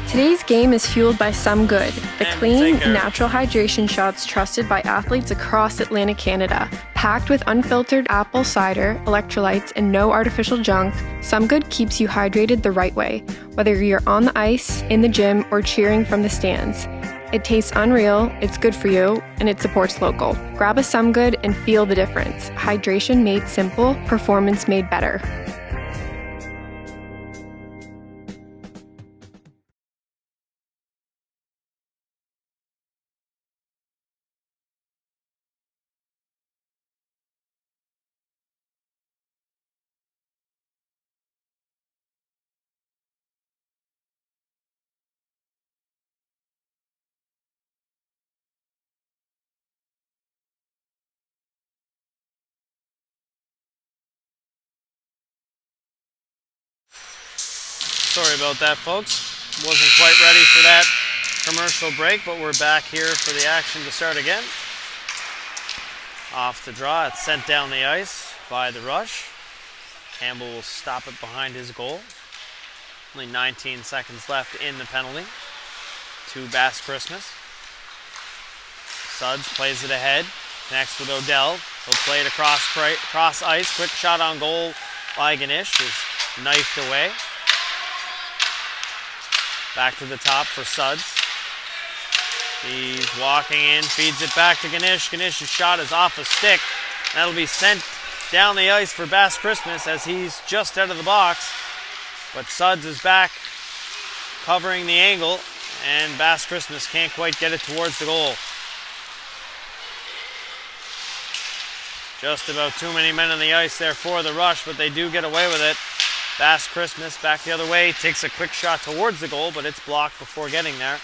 Today's game is fueled by Some Good, the And clean, take care. natural hydration shots trusted by athletes across Atlantic Canada. Packed with unfiltered apple cider, electrolytes, and no artificial junk, Some Good keeps you hydrated the right way, whether you're on the ice, in the gym, or cheering from the stands. It tastes unreal, it's good for you, and it supports local. Grab a Some Good and feel the difference. Hydration made simple, performance made better. Sorry about that, folks. Wasn't quite ready for that commercial break, but we're back here for the action to start again. Off the draw, it's sent down the ice by the Rush. Campbell will stop it behind his goal. Only 19 seconds left in the penalty. To Bass Christmas. Suds plays it ahead, connects with Odell. He'll play it cross ice. Quick shot on goal by Ganesh is knifed away. Back to the top for Suds. He's walking in, feeds it back to Ganesh. Ganesh's shot is off a stick. That'll be sent down the ice for Bass Christmas as he's just out of the box. But Suds is back covering the angle, and Bass Christmas can't quite get it towards the goal. Just about too many men on the ice there for the Rush, but they do get away with it. Bass Christmas back the other way, takes a quick shot towards the goal, but it's blocked before getting there.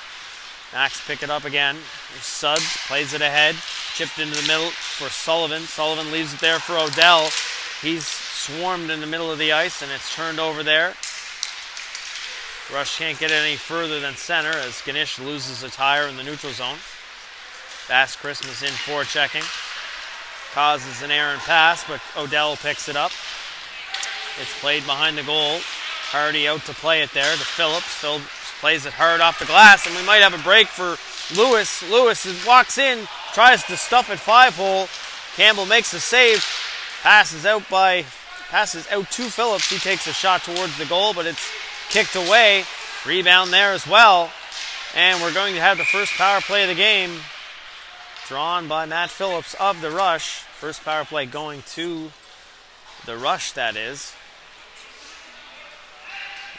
Max pick it up again. There's Suds, plays it ahead, chipped into the middle for Sullivan. Sullivan leaves it there for Odell. He's swarmed in the middle of the ice, and it's turned over there. Rush can't get any further than center as Ganesh loses a tire in the neutral zone. Bass Christmas in forechecking. Causes an errant pass, but Odell picks it up. It's played behind the goal. Hardy out to play it there to Phillips. Phillips plays it hard off the glass, and we might have a break for Lewis. Lewis walks in, tries to stuff it 5-hole. Campbell makes a save, passes out to Phillips. He takes a shot towards the goal, but it's kicked away. Rebound there as well. And we're going to have the first power play of the game, drawn by Matt Phillips of the Rush. First power play going to the Rush, that is.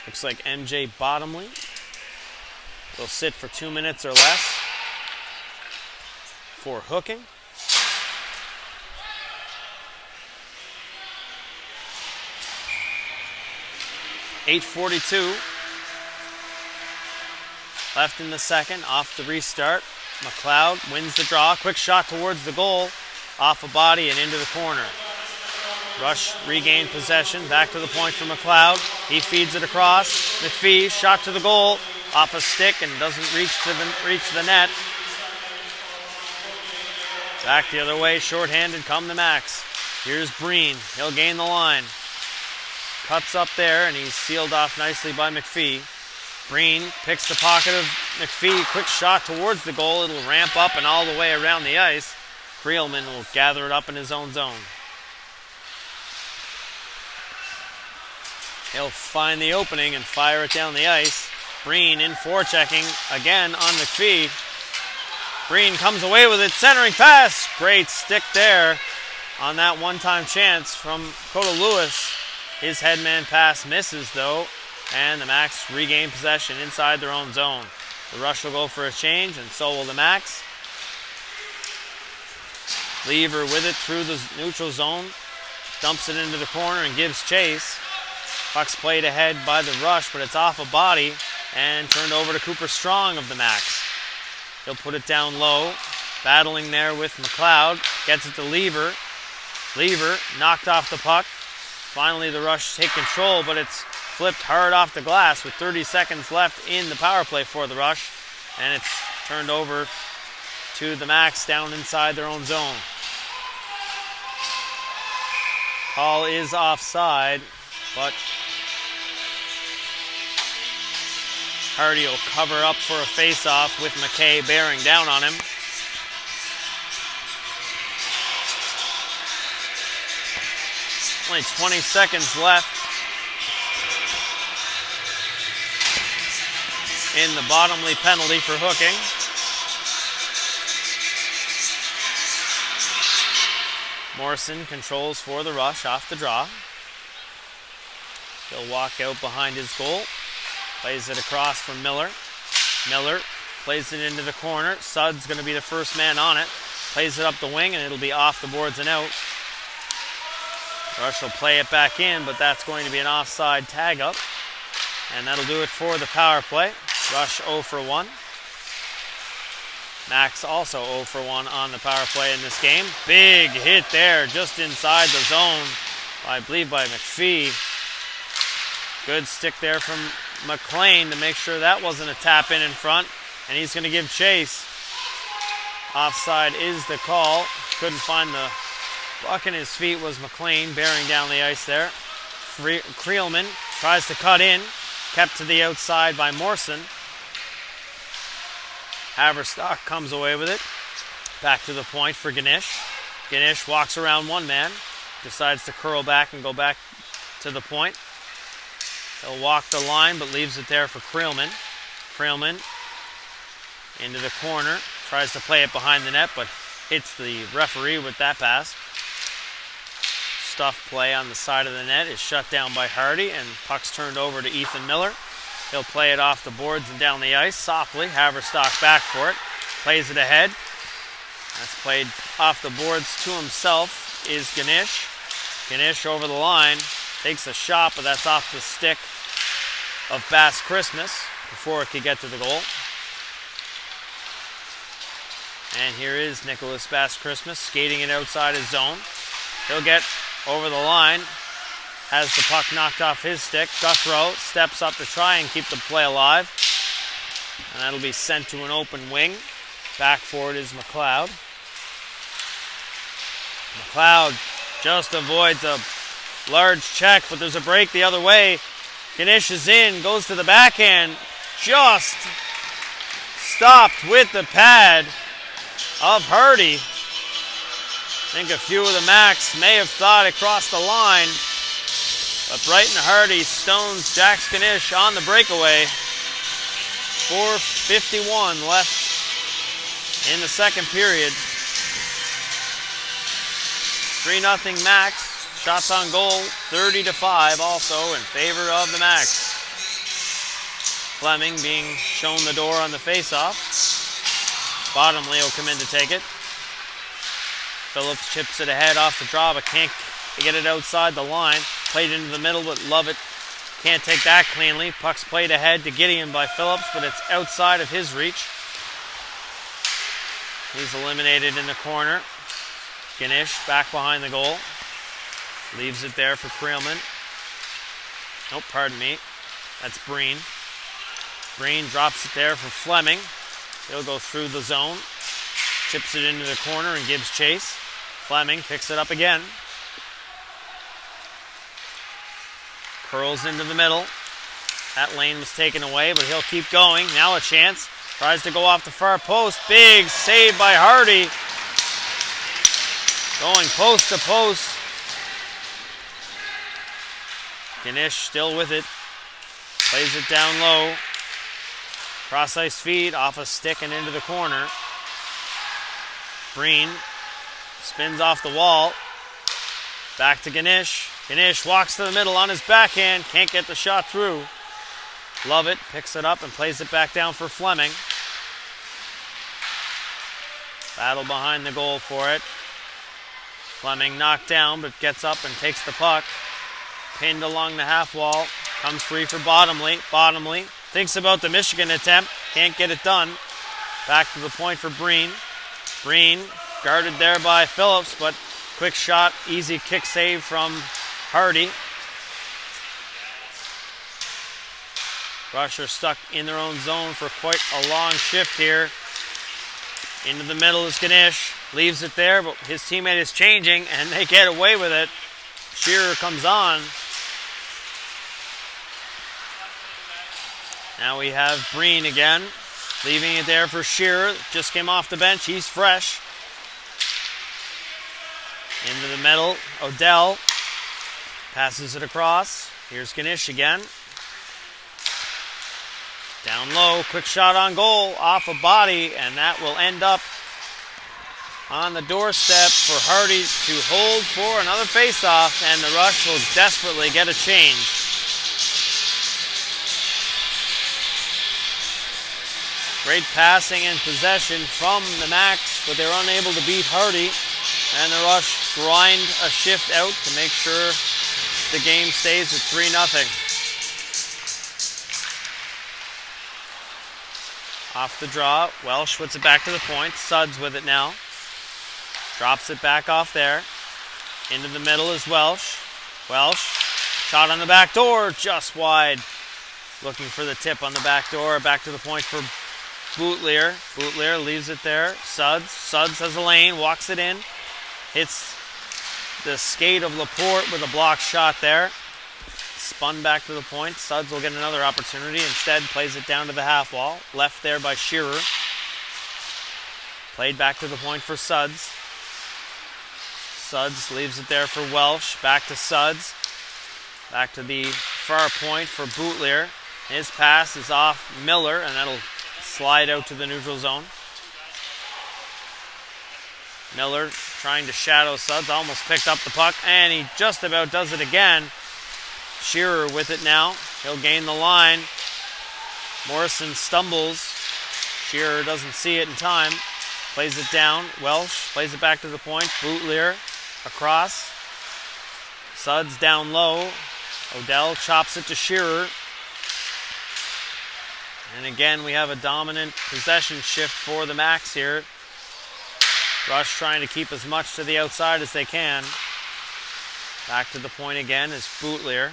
Looks like MJ Bottomley will sit for 2 minutes or less for hooking. .8:42 left in the second. Off the restart. McLeod wins the draw. Quick shot towards the goal. Off a body and into the corner. Rush regained possession. Back to the point for McLeod. He feeds it across. McPhee, shot to the goal. Off a stick and doesn't reach the net. Back the other way. Shorthanded come the Max. Here's Breen. He'll gain the line. Cuts up there and he's sealed off nicely by McPhee. Breen picks the pocket of McPhee. Quick shot towards the goal. It'll ramp up and all the way around the ice. Creelman will gather it up in his own zone. He'll find the opening and fire it down the ice. Breen in forechecking again on McPhee. Breen comes away with it. Centering pass. Great stick there on that one-time chance from Coda Lewis. His headman pass misses though, and the Max regain possession inside their own zone. The Rush will go for a change, and so will the Max. Lever with it through the neutral zone. Dumps it into the corner and gives chase. Puck's played ahead by the Rush, but it's off a body and turned over to Cooper Strong of the Max. He'll put it down low. Battling there with McLeod. Gets it to Lever. Lever knocked off the puck. Finally the Rush take control, but it's flipped hard off the glass with 30 seconds left in the power play for the Rush. And it's turned over to the Max down inside their own zone. Call is offside, but Hardy will cover up for a face-off with McKay bearing down on him. Only 20 seconds left in the Bottomley penalty for hooking. Morrison controls for the Rush off the draw. He'll walk out behind his goal. Plays it across from Miller. Miller plays it into the corner. Sudd's going to be the first man on it. Plays it up the wing and it'll be off the boards and out. Rush will play it back in, but that's going to be an offside tag up. And that'll do it for the power play. Rush 0 for 1. Max also 0 for 1 on the power play in this game. Big hit there just inside the zone, I believe by McPhee. Good stick there from McLean to make sure that wasn't a tap in front. And he's going to give chase. Offside is the call. Couldn't find the puck in his feet was McLean bearing down the ice there. Creelman tries to cut in. Kept to the outside by Morrison. Haverstock comes away with it. Back to the point for Ganesh. Ganesh walks around one man. Decides to curl back and go back to the point. He'll walk the line but leaves it there for Creelman. Creelman into the corner. Tries to play it behind the net but hits the referee with that pass. Stuff play on the side of the net is shut down by Hardy and puck's turned over to Ethan Miller. He'll play it off the boards and down the ice softly. Haverstock back for it. Plays it ahead. That's played off the boards to himself is Ganesh. Ganesh over the line. Takes a shot, but that's off the stick of Bass Christmas before it could get to the goal. And here is Nicholas Bass Christmas skating it outside his zone. He'll get over the line. has the puck knocked off his stick. Guthrow steps up to try and keep the play alive. And that'll be sent to an open wing. Back forward is McLeod. McLeod just avoids a large check, but there's a break the other way. Ganesh is in, goes to the backhand. Just stopped with the pad of Hardy. I think a few of the Macs may have thought it crossed the line, but Brighton Hardy stones Jax Ganesh on the breakaway. 4:51 left in the second period. 3-0 Macs. Shots on goal, 30-5 also in favor of the Macs. Fleming being shown the door on the faceoff. Bottomley will come in to take it. Phillips chips it ahead off the draw, but can't get it outside the line. Played into the middle, but Lovett can't take that cleanly. Puck's played ahead to Gideon by Phillips, but it's outside of his reach. He's eliminated in the corner. Ganesh back behind the goal. Leaves it there for Creelman. Nope, pardon me. That's Breen. Breen drops it there for Fleming. He'll go through the zone. Chips it into the corner and gives chase. Fleming picks it up again. Curls into the middle. That lane was taken away, but he'll keep going. Now a chance. Tries to go off the far post. Big save by Hardy. Going post to post. Ganesh still with it. Plays it down low. Cross ice feed off a stick and into the corner. Breen spins off the wall. Back to Ganesh. Ganesh walks to the middle on his backhand. Can't get the shot through. Lovett picks it up and plays it back down for Fleming. Battle behind the goal for it. Fleming knocked down but gets up and takes the puck. Pinned along the half wall. Comes free for Bottomley. Bottomley thinks about the Michigan attempt. Can't get it done. Back to the point for Breen. Breen guarded there by Phillips, but quick shot, easy kick save from Hardy. Rush are stuck in their own zone for quite a long shift here. Into the middle is Ganesh. Leaves it there, but his teammate is changing, and they get away with it. Shearer comes on. Now we have Breen again. Leaving it there for Shearer. Just came off the bench. He's fresh. Into the middle. Odell passes it across. Here's Ganesh again. Down low. Quick shot on goal. Off a body. And that will end up on the doorstep for Hardy to hold for another faceoff. And the Rush will desperately get a change. Great passing and possession from the Macs, but they're unable to beat Hardy. And the Rush grind a shift out to make sure the game stays at 3-0. Off the draw, Welsh puts it back to the point. Suds with it now. Drops it back off there. Into the middle is Welsh. Welsh, shot on the back door, just wide. Looking for the tip on the back door. Back to the point for Bootleer. Bootleer leaves it there. Suds has a lane, walks it in. Hits the skate of Laporte with a block shot there. Spun back to the point. Suds will get another opportunity. Instead, plays it down to the half wall. Left there by Shearer. Played back to the point for Suds. Suds leaves it there for Welsh. Back to Suds. Back to the far point for Bootleer. His pass is off Miller, and that'll slide out to the neutral zone. Miller trying to shadow Suds. Almost picked up the puck, and he just about does it again. Shearer with it now. He'll gain the line. Morrison stumbles. Shearer doesn't see it in time. Plays it down. Welsh plays it back to the point. Bootleer across. Suds down low. Odell chops it to Shearer. And again, we have a dominant possession shift for the Macs here. Rush trying to keep as much to the outside as they can. Back to the point again is Bootlier.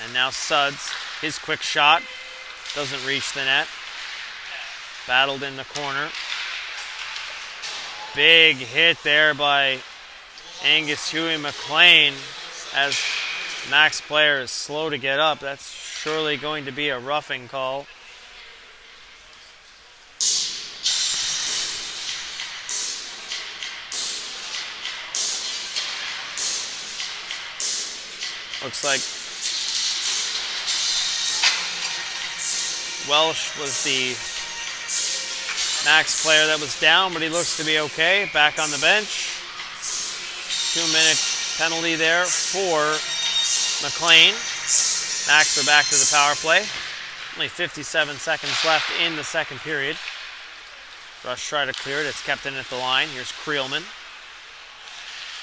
And now Suds, his quick shot doesn't reach the net. Battled in the corner. Big hit there by Angus Huey McLean as Max player is slow to get up. That's surely going to be a roughing call. Looks like Welsh was the Max player that was down, but he looks to be okay. Back on the bench. 2-minute penalty there for McLean. Max are back to the power play. Only 57 seconds left in the second period. Rush try to clear it. It's kept in at the line. Here's Creelman.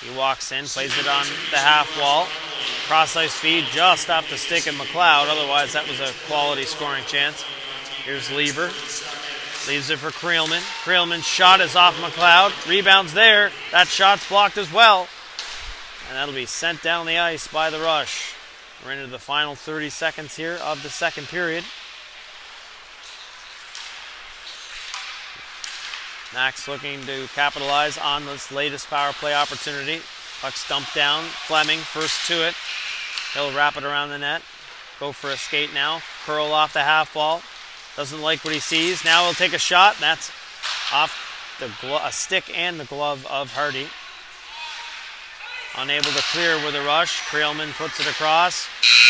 He walks in, plays it on the half wall. Cross-ice feed just off the stick of McLeod. Otherwise, that was a quality scoring chance. Here's Lever. Leaves it for Creelman. Creelman's shot is off McLeod. Rebounds there. That shot's blocked as well. And that'll be sent down the ice by the Rush. We're into the final 30 seconds here of the second period. Max looking to capitalize on this latest power play opportunity. Puck's dumped down. Fleming first to it. He'll wrap it around the net. Go for a skate now. Curl off the half wall. Doesn't like what he sees. Now he'll take a shot. That's off the a stick and the glove of Hardy. Unable to clear with a rush. Creelman puts it across.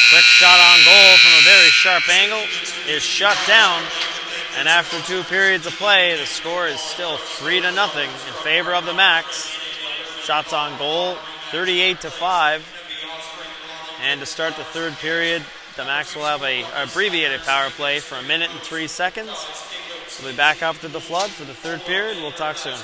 Quick shot on goal from a very sharp angle. Is shut down. And after 2 periods of play, the score is still 3-0 in favor of the Max. Shots on goal, 38-5. And to start the third period, the Max will have an abbreviated power play for 1 minute and 3 seconds. We'll be back after the flood for the third period. We'll talk soon.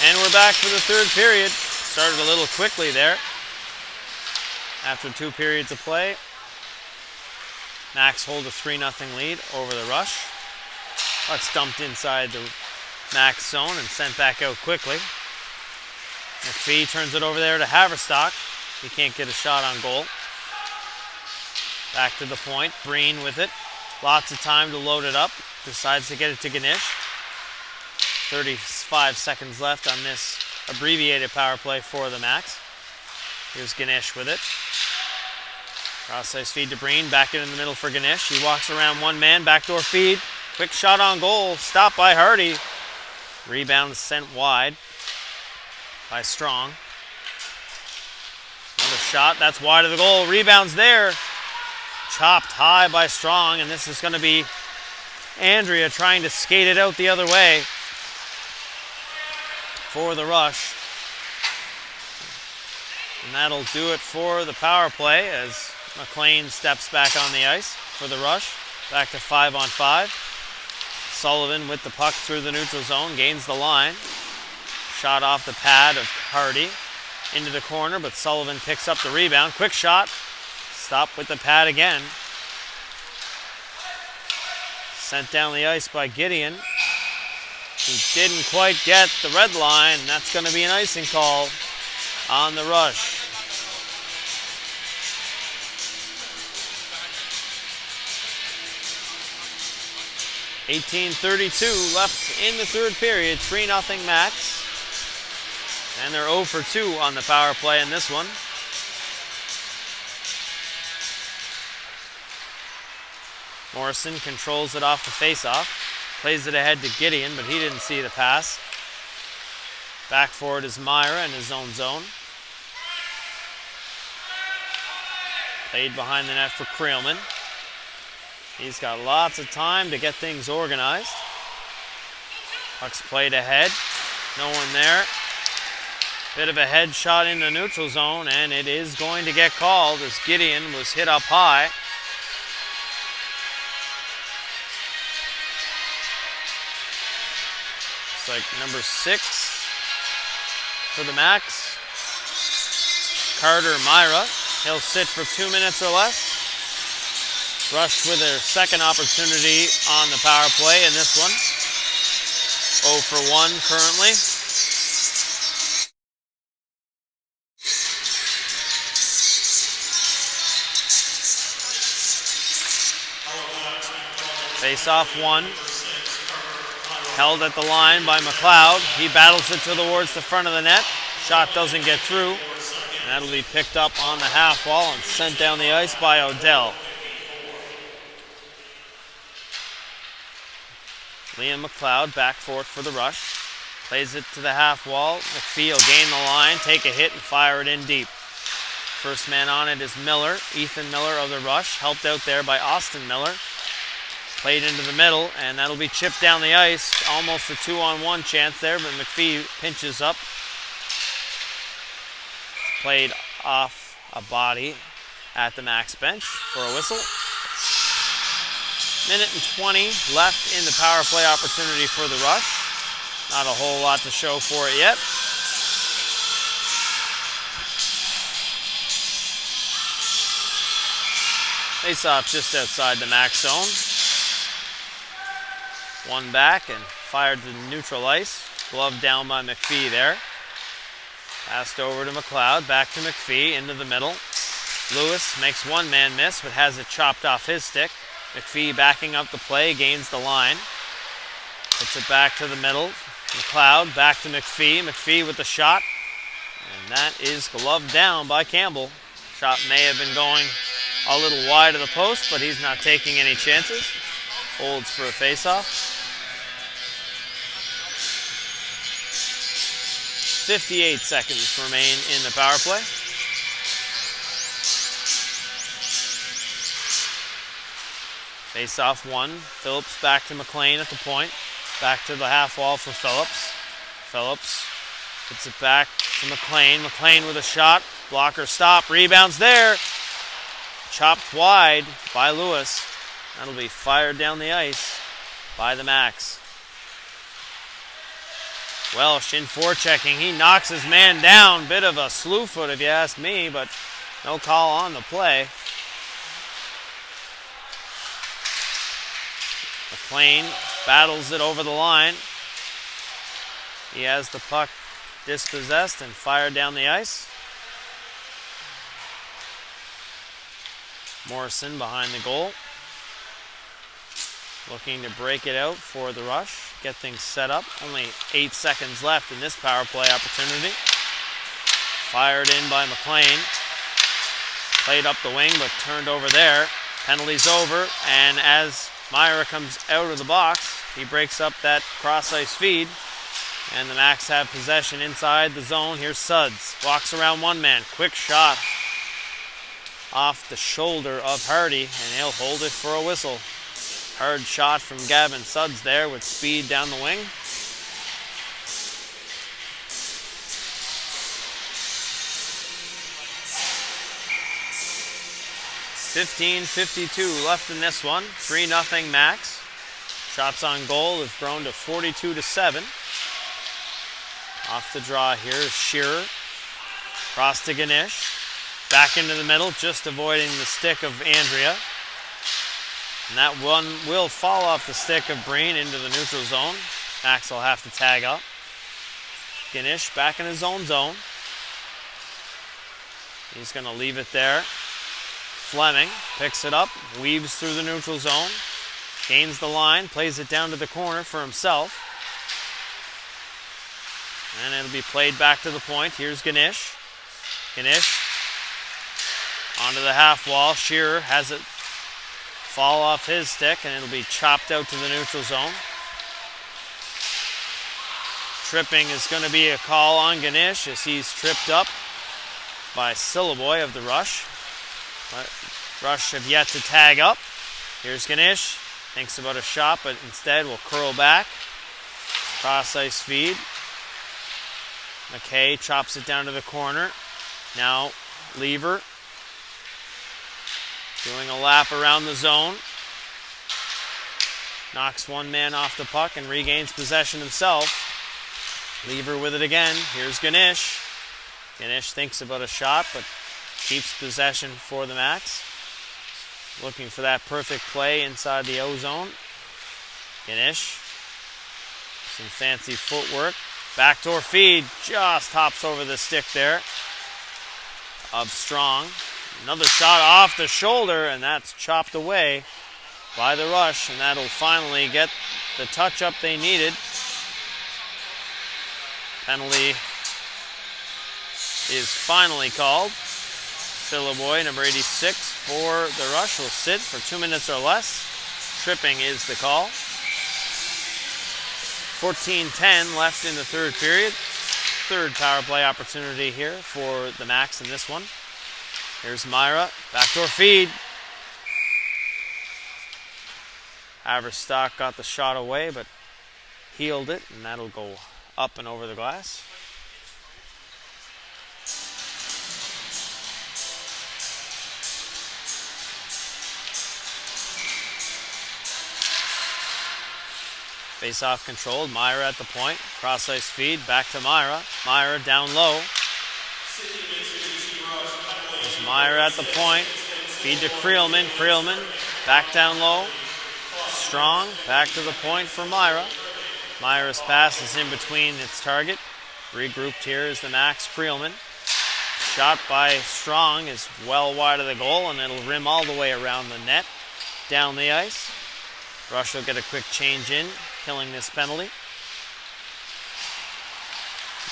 And we're back for the third period. Started a little quickly there. After 2 periods of play, Max hold a 3-0 lead over the Rush. Puck's dumped inside the Max zone and sent back out quickly. McPhee turns it over there to Haverstock. He can't get a shot on goal. Back to the point. Breen with it. Lots of time to load it up. Decides to get it to Ganesh. 35 seconds left on this abbreviated power play for the Max. Here's Ganesh with it. Cross-ice feed to Breen. Back in the middle for Ganesh. He walks around one man. Backdoor feed. Quick shot on goal. Stopped by Hardy. Rebound sent wide by Strong. Another shot. That's wide of the goal. Rebounds there. Chopped high by Strong. And this is going to be Andrea trying to skate it out the other way for the Rush. And that'll do it for the power play as McLean steps back on the ice for the Rush. Back to 5-on-5. Sullivan with the puck through the neutral zone, gains the line. Shot off the pad of Hardy into the corner, but Sullivan picks up the rebound. Quick shot. Stopped with the pad again. Sent down the ice by Gideon. He didn't quite get the red line. That's going to be an icing call on the Rush. .18:32 left in the third period. 3-0 Max. And they're 0 for 2 on the power play in this one. Morrison controls it off the faceoff. Plays it ahead to Gideon, but he didn't see the pass. Back forward is Myra in his own zone. Played behind the net for Creelman. He's got lots of time to get things organized. Puck's played ahead. No one there. Bit of a head shot in the neutral zone, and it is going to get called as Gideon was hit up high. It's like number 6 for the Max. Carter Myra. He'll sit for 2 minutes or less. Rush with their second opportunity on the power play in this one. 0 for 1 currently. Face-off 1. Held at the line by McLeod. He battles it towards the front of the net. Shot doesn't get through. And that'll be picked up on the half wall and sent down the ice by Odell. Liam McLeod back for it for the Rush. Plays it to the half wall. McPhee will gain the line, take a hit, and fire it in deep. First man on it is Miller, Ethan Miller of the Rush, helped out there by Austin Miller. Played into the middle, and that'll be chipped down the ice. Almost a 2-on-1 chance there, but McPhee pinches up. Played off a body at the Max bench for a whistle. Minute and 20 left in the power play opportunity for the Rush. Not a whole lot to show for it yet. Face off just outside the Max zone. One back and fired to neutral ice. Glove down by McPhee there. Passed over to McLeod, back to McPhee, into the middle. Lewis makes one man miss, but has it chopped off his stick. McPhee backing up the play, gains the line. Puts it back to the middle. McLeod back to McPhee. McPhee with the shot. And that is gloved down by Campbell. Shot may have been going a little wide of the post, but he's not taking any chances. Holds for a face-off. 58 seconds remain in the power play. Face-off 1. Phillips back to McLean at the point. Back to the half wall for Phillips. Phillips puts it back to McLean. McLean with a shot. Blocker stop. Rebounds there. Chopped wide by Lewis. That'll be fired down the ice by the Max. Welsh in forechecking. He knocks his man down. Bit of a slew foot if you ask me, but no call on the play. McLean battles it over the line. He has the puck dispossessed and fired down the ice. Morrison behind the goal. Looking to break it out for the rush. Get things set up. Only 8 seconds left in this power play opportunity. Fired in by McLean. Played up the wing but turned over there. Penalty's over, and as Myra comes out of the box, he breaks up that cross-ice feed, and the Macs have possession inside the zone. Here's Suds. Walks around one man. Quick shot off the shoulder of Hardy, and he'll hold it for a whistle. Hard shot from Gavin Suds there with speed down the wing. .52 left in this one. 3-0 Max. Shots on goal have grown to 42-7. Off the draw here is Shearer. Cross to Ganesh. Back into the middle, just avoiding the stick of Andrea. And that one will fall off the stick of Breen into the neutral zone. Max will have to tag up. Ganesh back in his own zone. He's going to leave it there. Fleming picks it up, weaves through the neutral zone, gains the line, plays it down to the corner for himself. And it'll be played back to the point. Here's Ganesh. Ganesh onto the half wall. Shearer has it fall off his stick, and it'll be chopped out to the neutral zone. Tripping is going to be a call on Ganesh as he's tripped up by Sillaboy of the Rush. But Rush have yet to tag up. Here's Ganesh. Thinks about a shot, but instead will curl back. Cross-ice feed. McKay chops it down to the corner. Now Lever doing a lap around the zone. Knocks one man off the puck and regains possession himself. Lever with it again. Here's Ganesh. Ganesh thinks about a shot, but keeps possession for the Macs. Looking for that perfect play inside the O zone. Ganesh. Some fancy footwork. Backdoor feed. Just hops over the stick there of Strong. Another shot off the shoulder, and that's chopped away by the Rush, and that'll finally get the touch-up they needed. Penalty is finally called. Sillaboy, number 86, for the Rush, will sit for 2 minutes or less. Tripping is the call. 14:10 left in the third period. Third power play opportunity here for the Macs in this one. Here's Myra. Backdoor feed. Haverstock got the shot away, but healed it, and that'll go up and over the glass. Face-off controlled. Myra at the point. Cross-ice feed. Back to Myra. Myra down low. There's Myra at the point. Feed to Creelman. Creelman back down low. Strong. Back to the point for Myra. Myra's pass is in between its target. Regrouped here is the Max. Creelman. Shot by Strong is well wide of the goal, and it'll rim all the way around the net. Down the ice. Rush will get a quick change in, killing this penalty.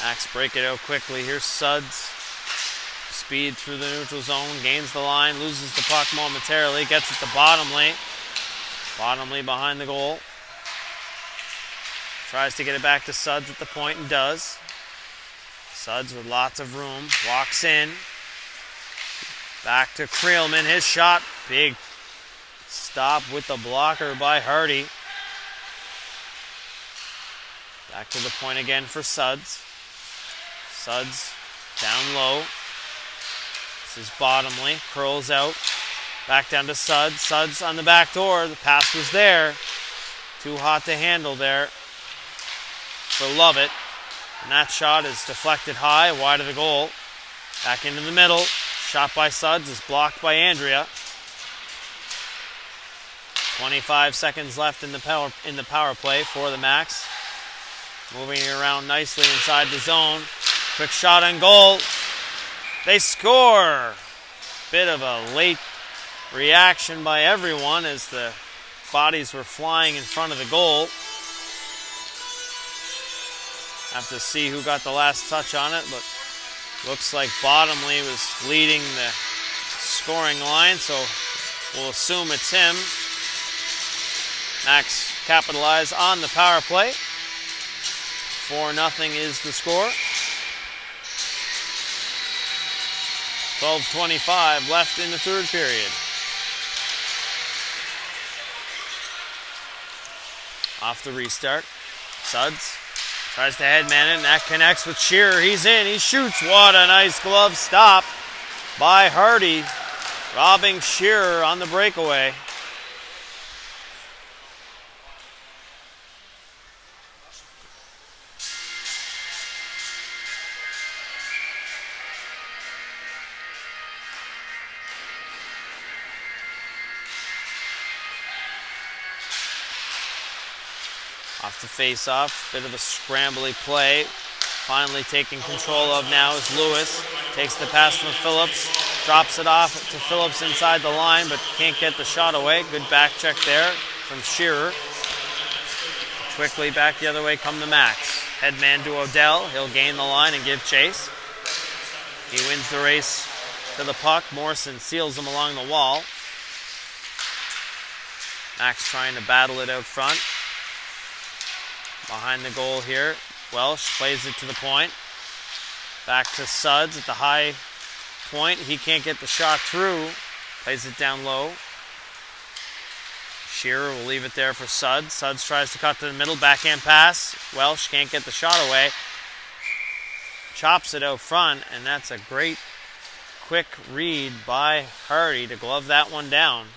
Max break it out quickly. Here's Suds. Speed through the neutral zone, gains the line, loses the puck momentarily, gets it to Bottomley. Bottomley behind the goal. Tries to get it back to Suds at the point and does. Suds with lots of room, walks in. Back to Creelman, his shot, big stop with the blocker by Hardy. Back to the point again for Suds. Suds down low. This is Bottomley, curls out. Back down to Suds. Suds on the back door. The pass was there. Too hot to handle there for Lovett. And that shot is deflected high, wide of the goal. Back into the middle. Shot by Suds is blocked by Andrea. 25 seconds left in the power play for the Max. Moving it around nicely inside the zone. Quick shot on goal. They score. Bit of a late reaction by everyone as the bodies were flying in front of the goal. Have to see who got the last touch on it, but looks like Bottomley was leading the scoring line, so we'll assume it's him. Max capitalize on the power play. 4-0 is the score. 12:25 left in the third period. Off the restart. Suds tries to headman it, and that connects with Shearer. He's in, he shoots. What a nice glove stop by Hardy, robbing Shearer on the breakaway. Off the face-off, bit of a scrambly play. Finally taking control of now is Lewis. Takes the pass from Phillips, drops it off to Phillips inside the line, but can't get the shot away. Good back check there from Shearer. Quickly back the other way come the Max. Headman to Odell. He'll gain the line and give chase. He wins the race to the puck. Morrison seals him along the wall. Max trying to battle it out front. Behind the goal here, Welsh plays it to the point. Back to Suds at the high point. He can't get the shot through. Plays it down low. Shearer will leave it there for Suds. Suds tries to cut to the middle, backhand pass. Welsh can't get the shot away. Chops it out front, and that's a great quick read by Hardy to glove that one down.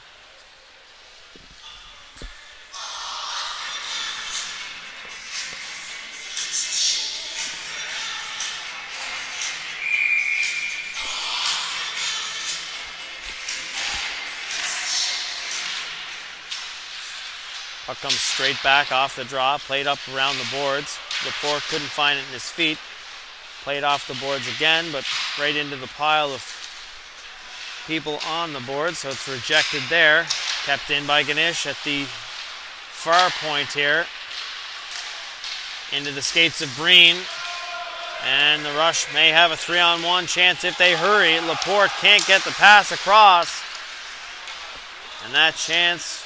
Puck comes straight back off the draw, played up around the boards. Laporte couldn't find it in his feet. Played off the boards again, but right into the pile of people on the board, so it's rejected there. Kept in by Ganesh at the far point here. Into the skates of Breen. And the Rush may have a 3-on-1 chance if they hurry. Laporte can't get the pass across. And that chance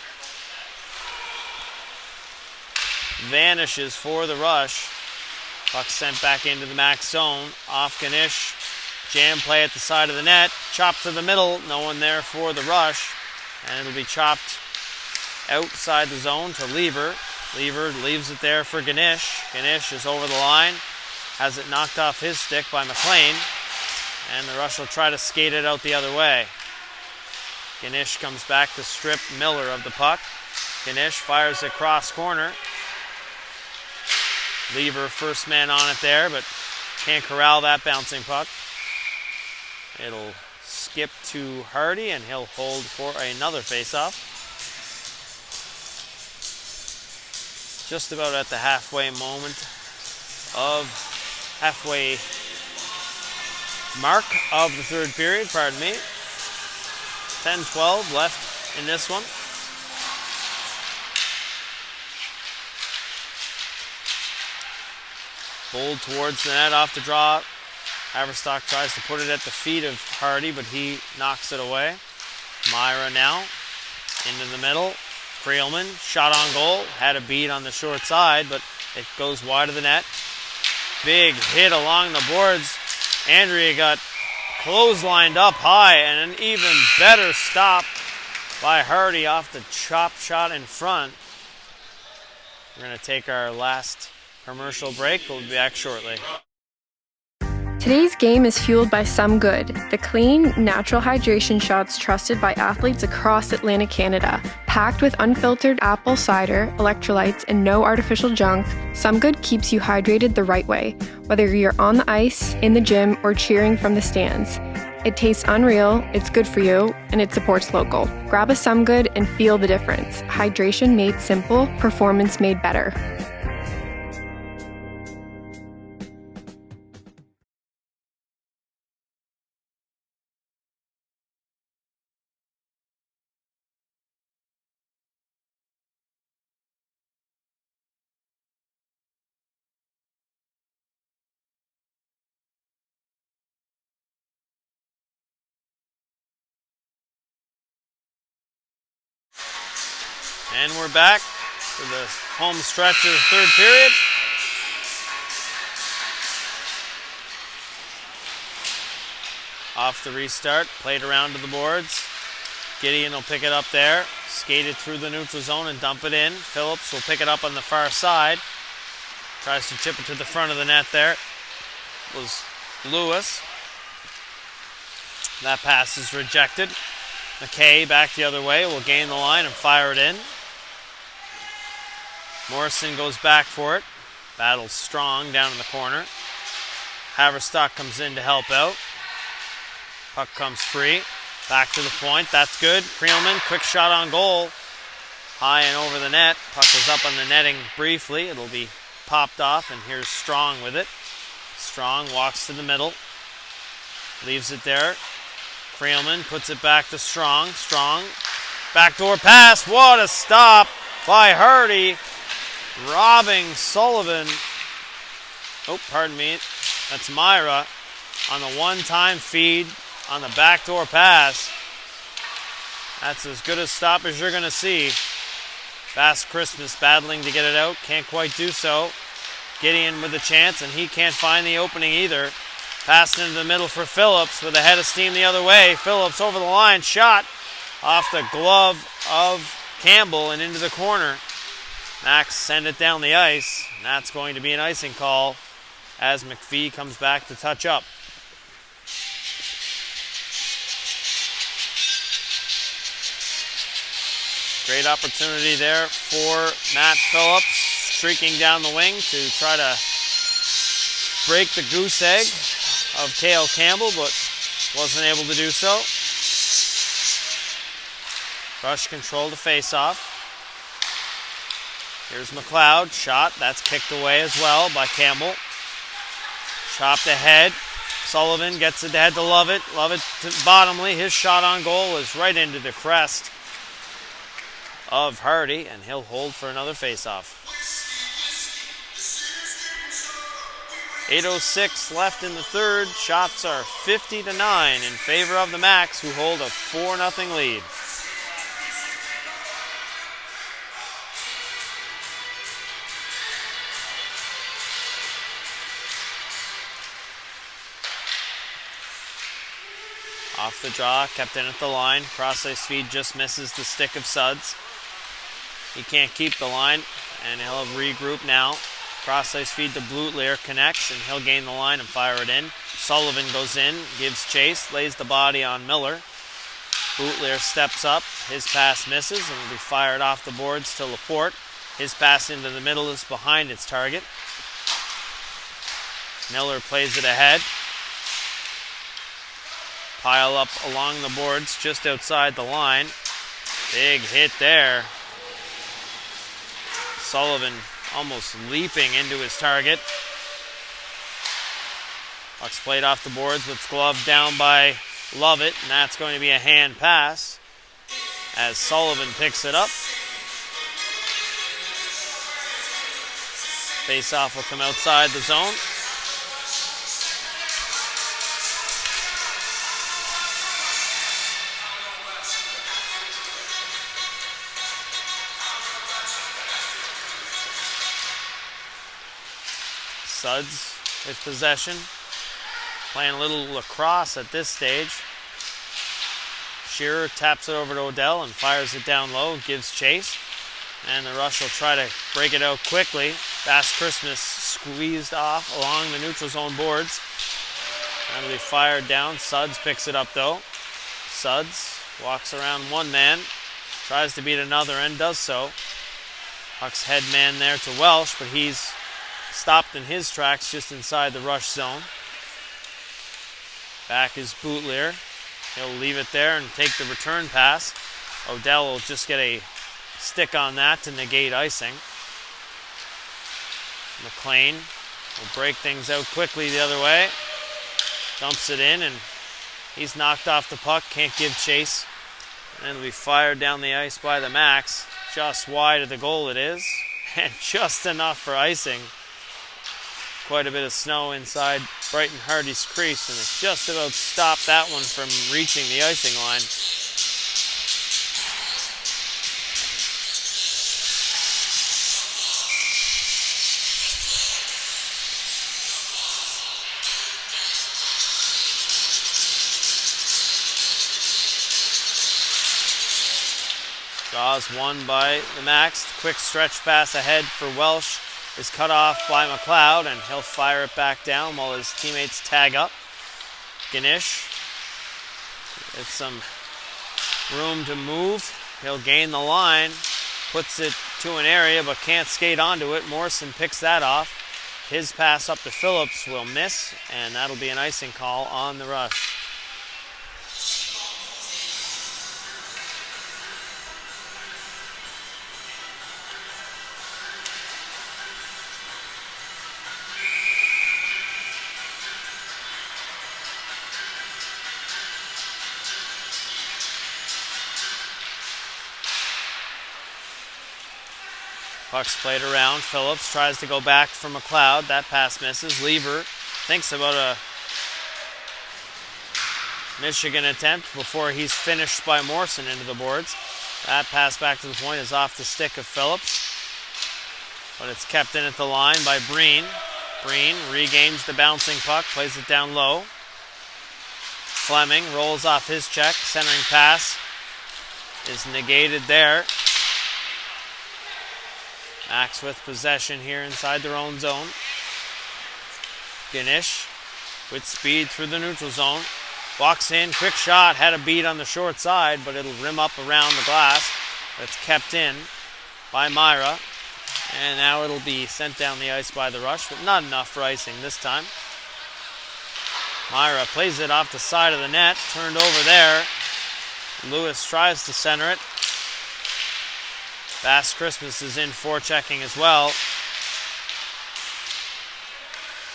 vanishes for the Rush. Puck sent back into the Max zone. Off Ganesh. Jam play at the side of the net. Chopped to the middle. No one there for the Rush. And it'll be chopped outside the zone to Lever. Lever leaves it there for Ganesh. Ganesh is over the line. Has it knocked off his stick by McLean. And the Rush will try to skate it out the other way. Ganesh comes back to strip Miller of the puck. Ganesh fires it cross corner. Lever first man on it there, but can't corral that bouncing puck. It'll skip to Hardy, and he'll hold for another face-off. Just about at the halfway mark of the third period, pardon me. 10-12 left in this one. Bold towards the net off the draw. Haverstock tries to put it at the feet of Hardy, but he knocks it away. Myra now into the middle. Creelman, shot on goal. Had a beat on the short side, but it goes wide of the net. Big hit along the boards. Andrea got clotheslined up high, and an even better stop by Hardy off the chop shot in front. We're going to take our last commercial break. We'll be back shortly. Today's game is fueled by Some Good, the clean, natural hydration shots trusted by athletes across Atlantic Canada. Packed with unfiltered apple cider, electrolytes, and no artificial junk, Some Good keeps you hydrated the right way, whether you're on the ice, in the gym, or cheering from the stands. It tastes unreal, it's good for you, and it supports local. Grab a Some Good and feel the difference. Hydration made simple, performance made better. And we're back for the home stretch of the third period. Off the restart, played around to the boards. Gideon will pick it up there, skate it through the neutral zone and dump it in. Phillips will pick it up on the far side. Tries to chip it to the front of the net there. Was Lewis. That pass is rejected. McKay back the other way, will gain the line and fire it in. Morrison goes back for it. Battles strong down in the corner. Haverstock comes in to help out. Puck comes free. Back to the point. That's good. Creelman, quick shot on goal. High and over the net. Puck is up on the netting briefly. It'll be popped off, and here's Strong with it. Strong walks to the middle. Leaves it there. Creelman puts it back to Strong. Strong. Backdoor pass. What a stop by Hardy. Robbing Sullivan. Oh, pardon me. That's Myra on the one-time feed on the backdoor pass. That's as good a stop as you're going to see. Bass Christmas battling to get it out. Can't quite do so. Gideon with a chance, and he can't find the opening either. Passed into the middle for Phillips with a head of steam the other way. Phillips over the line. Shot off the glove of Campbell and into the corner. Max send it down the ice. And that's going to be an icing call as McPhee comes back to touch up. Great opportunity there for Matt Phillips, streaking down the wing to try to break the goose egg of Cale Campbell, but wasn't able to do so. Rush control to face off. Here's McLeod, shot, that's kicked away as well by Campbell. Chopped ahead. Sullivan gets it ahead to Lovett. Lovett to Bottomley. His shot on goal is right into the crest of Hardy, and he'll hold for another face-off. 8:06 left in the third. Shots are 50-9 in favor of the Max, who hold a 4-0 lead. Off the draw, kept in at the line. Cross-ice feed just misses the stick of Suds. He can't keep the line, and he'll regroup now. Cross-ice feed to Blutleer, connects, and he'll gain the line and fire it in. Sullivan goes in, gives chase, lays the body on Miller. Blutleer steps up, his pass misses, and will be fired off the boards to Laporte. His pass into the middle is behind its target. Miller plays it ahead. Pile up along the boards just outside the line. Big hit there. Sullivan almost leaping into his target. Puck's played off the boards with glove down by Lovett, and that's going to be a hand pass as Sullivan picks it up. Face-off will come outside the zone. Suds with possession. Playing a little lacrosse at this stage. Shearer taps it over to Odell and fires it down low, gives chase. And the Rush will try to break it out quickly. Bass Christmas squeezed off along the neutral zone boards. That'll be fired down. Suds picks it up though. Suds walks around one man, tries to beat another and does so. Puck's head man there to Welsh, but he's stopped in his tracks just inside the rush zone. Back is Bootlear. He'll leave it there and take the return pass. Odell will just get a stick on that to negate icing. McLean will break things out quickly the other way. Dumps it in and he's knocked off the puck, can't give chase. And it'll be fired down the ice by the Max. Just wide of the goal it is. And just enough for icing. Quite a bit of snow inside Brighton Hardy's crease, and it's just about stopped that one from reaching the icing line. Draws one by the Max. Quick stretch pass ahead for Welsh is cut off by McLeod, and he'll fire it back down while his teammates tag up. Ganesh gets some room to move. He'll gain the line, puts it to an area but can't skate onto it. Morrison picks that off. His pass up to Phillips will miss, and that'll be an icing call on the rush. Puck's played around. Phillips tries to go back for McLeod. That pass misses. Lever thinks about a Michigan attempt before he's finished by Morrison into the boards. That pass back to the point is off the stick of Phillips, but it's kept in at the line by Breen. Breen regains the bouncing puck, plays it down low. Fleming rolls off his check. Centering pass is negated there. Max with possession here inside their own zone. Ganesh with speed through the neutral zone. Walks in, quick shot, had a beat on the short side, but it'll rim up around the glass. It's kept in by Myra. And now it'll be sent down the ice by the rush, but not enough for icing this time. Myra plays it off the side of the net, turned over there. Lewis tries to center it. Bass Christmas is in forechecking as well.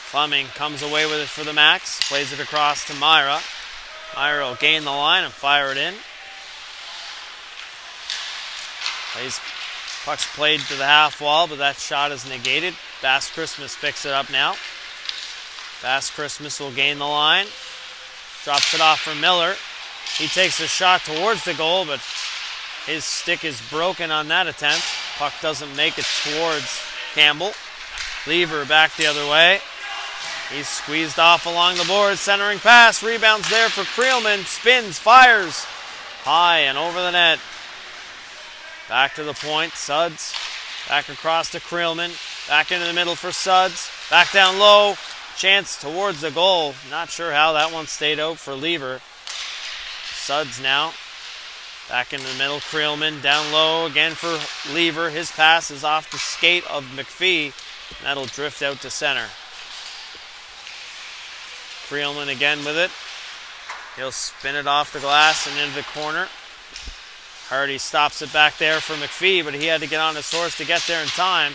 Fleming comes away with it for the Max. Plays it across to Myra. Myra will gain the line and fire it in. Puck's played to the half wall, but that shot is negated. Bass Christmas picks it up now. Bass Christmas will gain the line. Drops it off for Miller. He takes a shot towards the goal, but his stick is broken on that attempt. Puck doesn't make it towards Campbell. Lever back the other way. He's squeezed off along the board. Centering pass. Rebounds there for Creelman. Spins. Fires. High and over the net. Back to the point. Suds. Back across to Creelman. Back into the middle for Suds. Back down low. Chance towards the goal. Not sure how that one stayed out for Lever. Suds now. Back into the middle, Creelman down low again for Lever. His pass is off the skate of McPhee, and that'll drift out to center. Creelman again with it. He'll spin it off the glass and into the corner. Hardy stops it back there for McPhee, but he had to get on his horse to get there in time.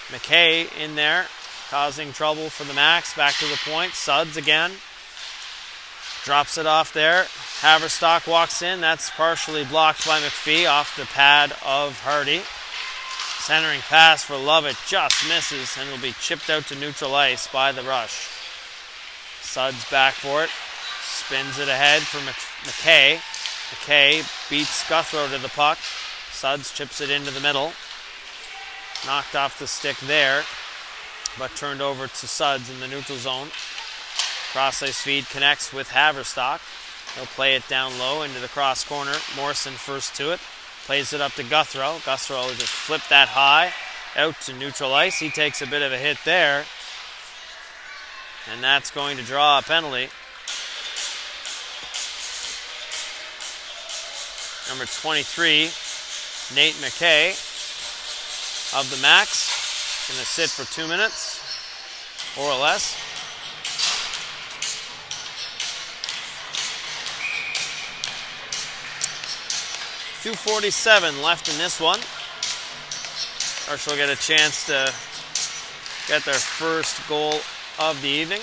McKay in there, causing trouble for the Max. Back to the point. Suds again. Drops it off there. Haverstock walks in. That's partially blocked by McPhee off the pad of Hardy. Centering pass for Lovett just misses and will be chipped out to neutral ice by the rush. Suds back for it. Spins it ahead for McKay. McKay beats Guthrow to the puck. Suds chips it into the middle. Knocked off the stick there, but turned over to Suds in the neutral zone. Cross-ice feed connects with Haverstock. He'll play it down low into the cross corner. Morrison first to it. Plays it up to Guthrow. Guthrow will just flip that high out to neutral ice. He takes a bit of a hit there. And that's going to draw a penalty. Number 23, Nate McKay of the Max, going to sit for 2 minutes or less. .247 left in this one. Rush will get a chance to get their first goal of the evening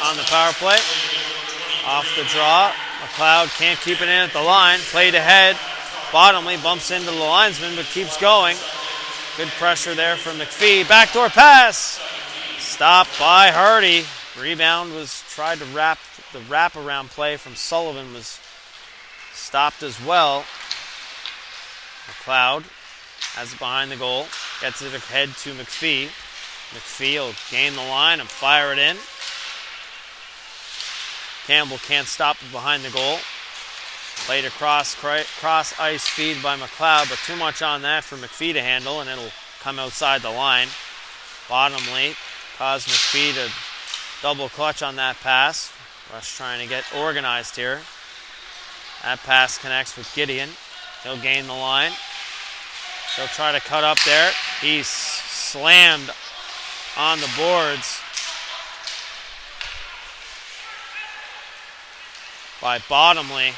on the power play. Off the draw, McLeod can't keep it in at the line. Played ahead, Bottomley bumps into the linesman but keeps going. Good pressure there from McPhee. Backdoor pass, stopped by Hardy. Rebound was tried to wrap. The wraparound play from Sullivan was stopped as well. McLeod has it behind the goal, gets it ahead to McPhee. McPhee will gain the line and fire it in. Campbell can't stop it behind the goal. Played across cross ice feed by McLeod, but too much on that for McPhee to handle, and it'll come outside the line. Bottomley caused McPhee to double clutch on that pass. Rush trying to get organized here. That pass connects with Gideon. He'll gain the line. He'll try to cut up there. He's slammed on the boards by Bottomley,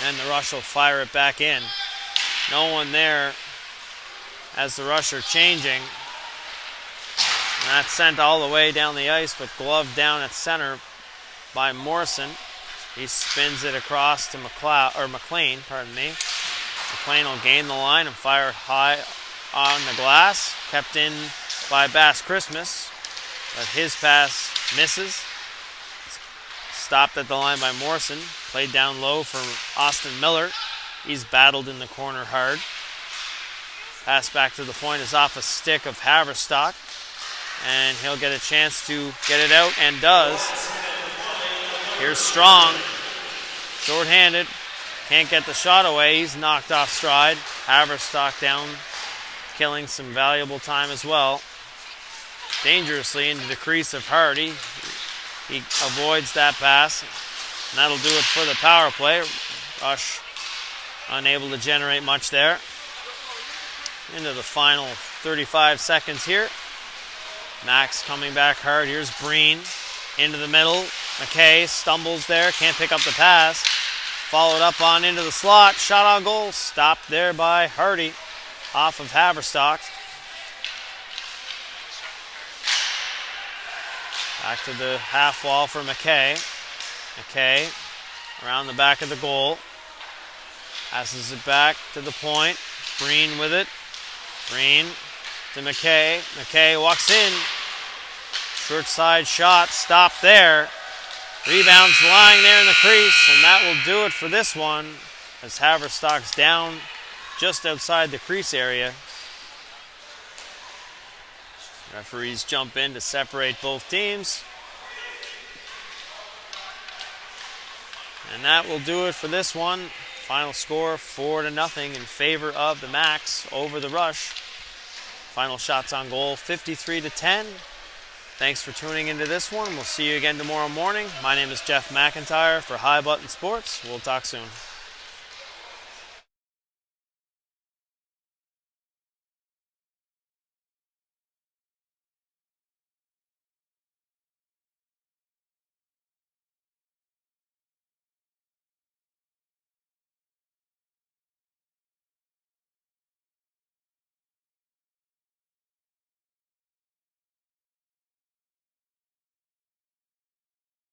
and the Rush will fire it back in. No one there as the Rush are changing. And that's sent all the way down the ice, but gloved down at center by Morrison. He spins it across to McLean, pardon me. McLean will gain the line and fire high on the glass. Kept in by Bass Christmas, but his pass misses. Stopped at the line by Morrison. Played down low for Austin Miller. He's battled in the corner hard. Pass back to the point is off a stick of Haverstock, and he'll get a chance to get it out, and does. Here's Strong, short-handed, can't get the shot away. He's knocked off stride. Haverstock down, killing some valuable time as well. Dangerously into the crease of Hardy. He avoids that pass, and that'll do it for the power play. Rush unable to generate much there. Into the final 35 seconds here. Max coming back hard. Here's Breen into the middle. McKay stumbles there, can't pick up the pass. Followed up on into the slot. Shot on goal. Stopped there by Hardy off of Haverstock. Back to the half wall for McKay. McKay around the back of the goal. Passes it back to the point. Breen with it. Breen to McKay. McKay walks in. Short side shot. Stopped there. Rebounds lying there in the crease, and that will do it for this one as Haverstock's down just outside the crease area. Referees jump in to separate both teams. And that will do it for this one. Final score 4-0 in favor of the Max over the Rush. Final shots on goal 53-10. Thanks for tuning into this one. We'll see you again tomorrow morning. My name is Jeff McIntyre for High Button Sports. We'll talk soon.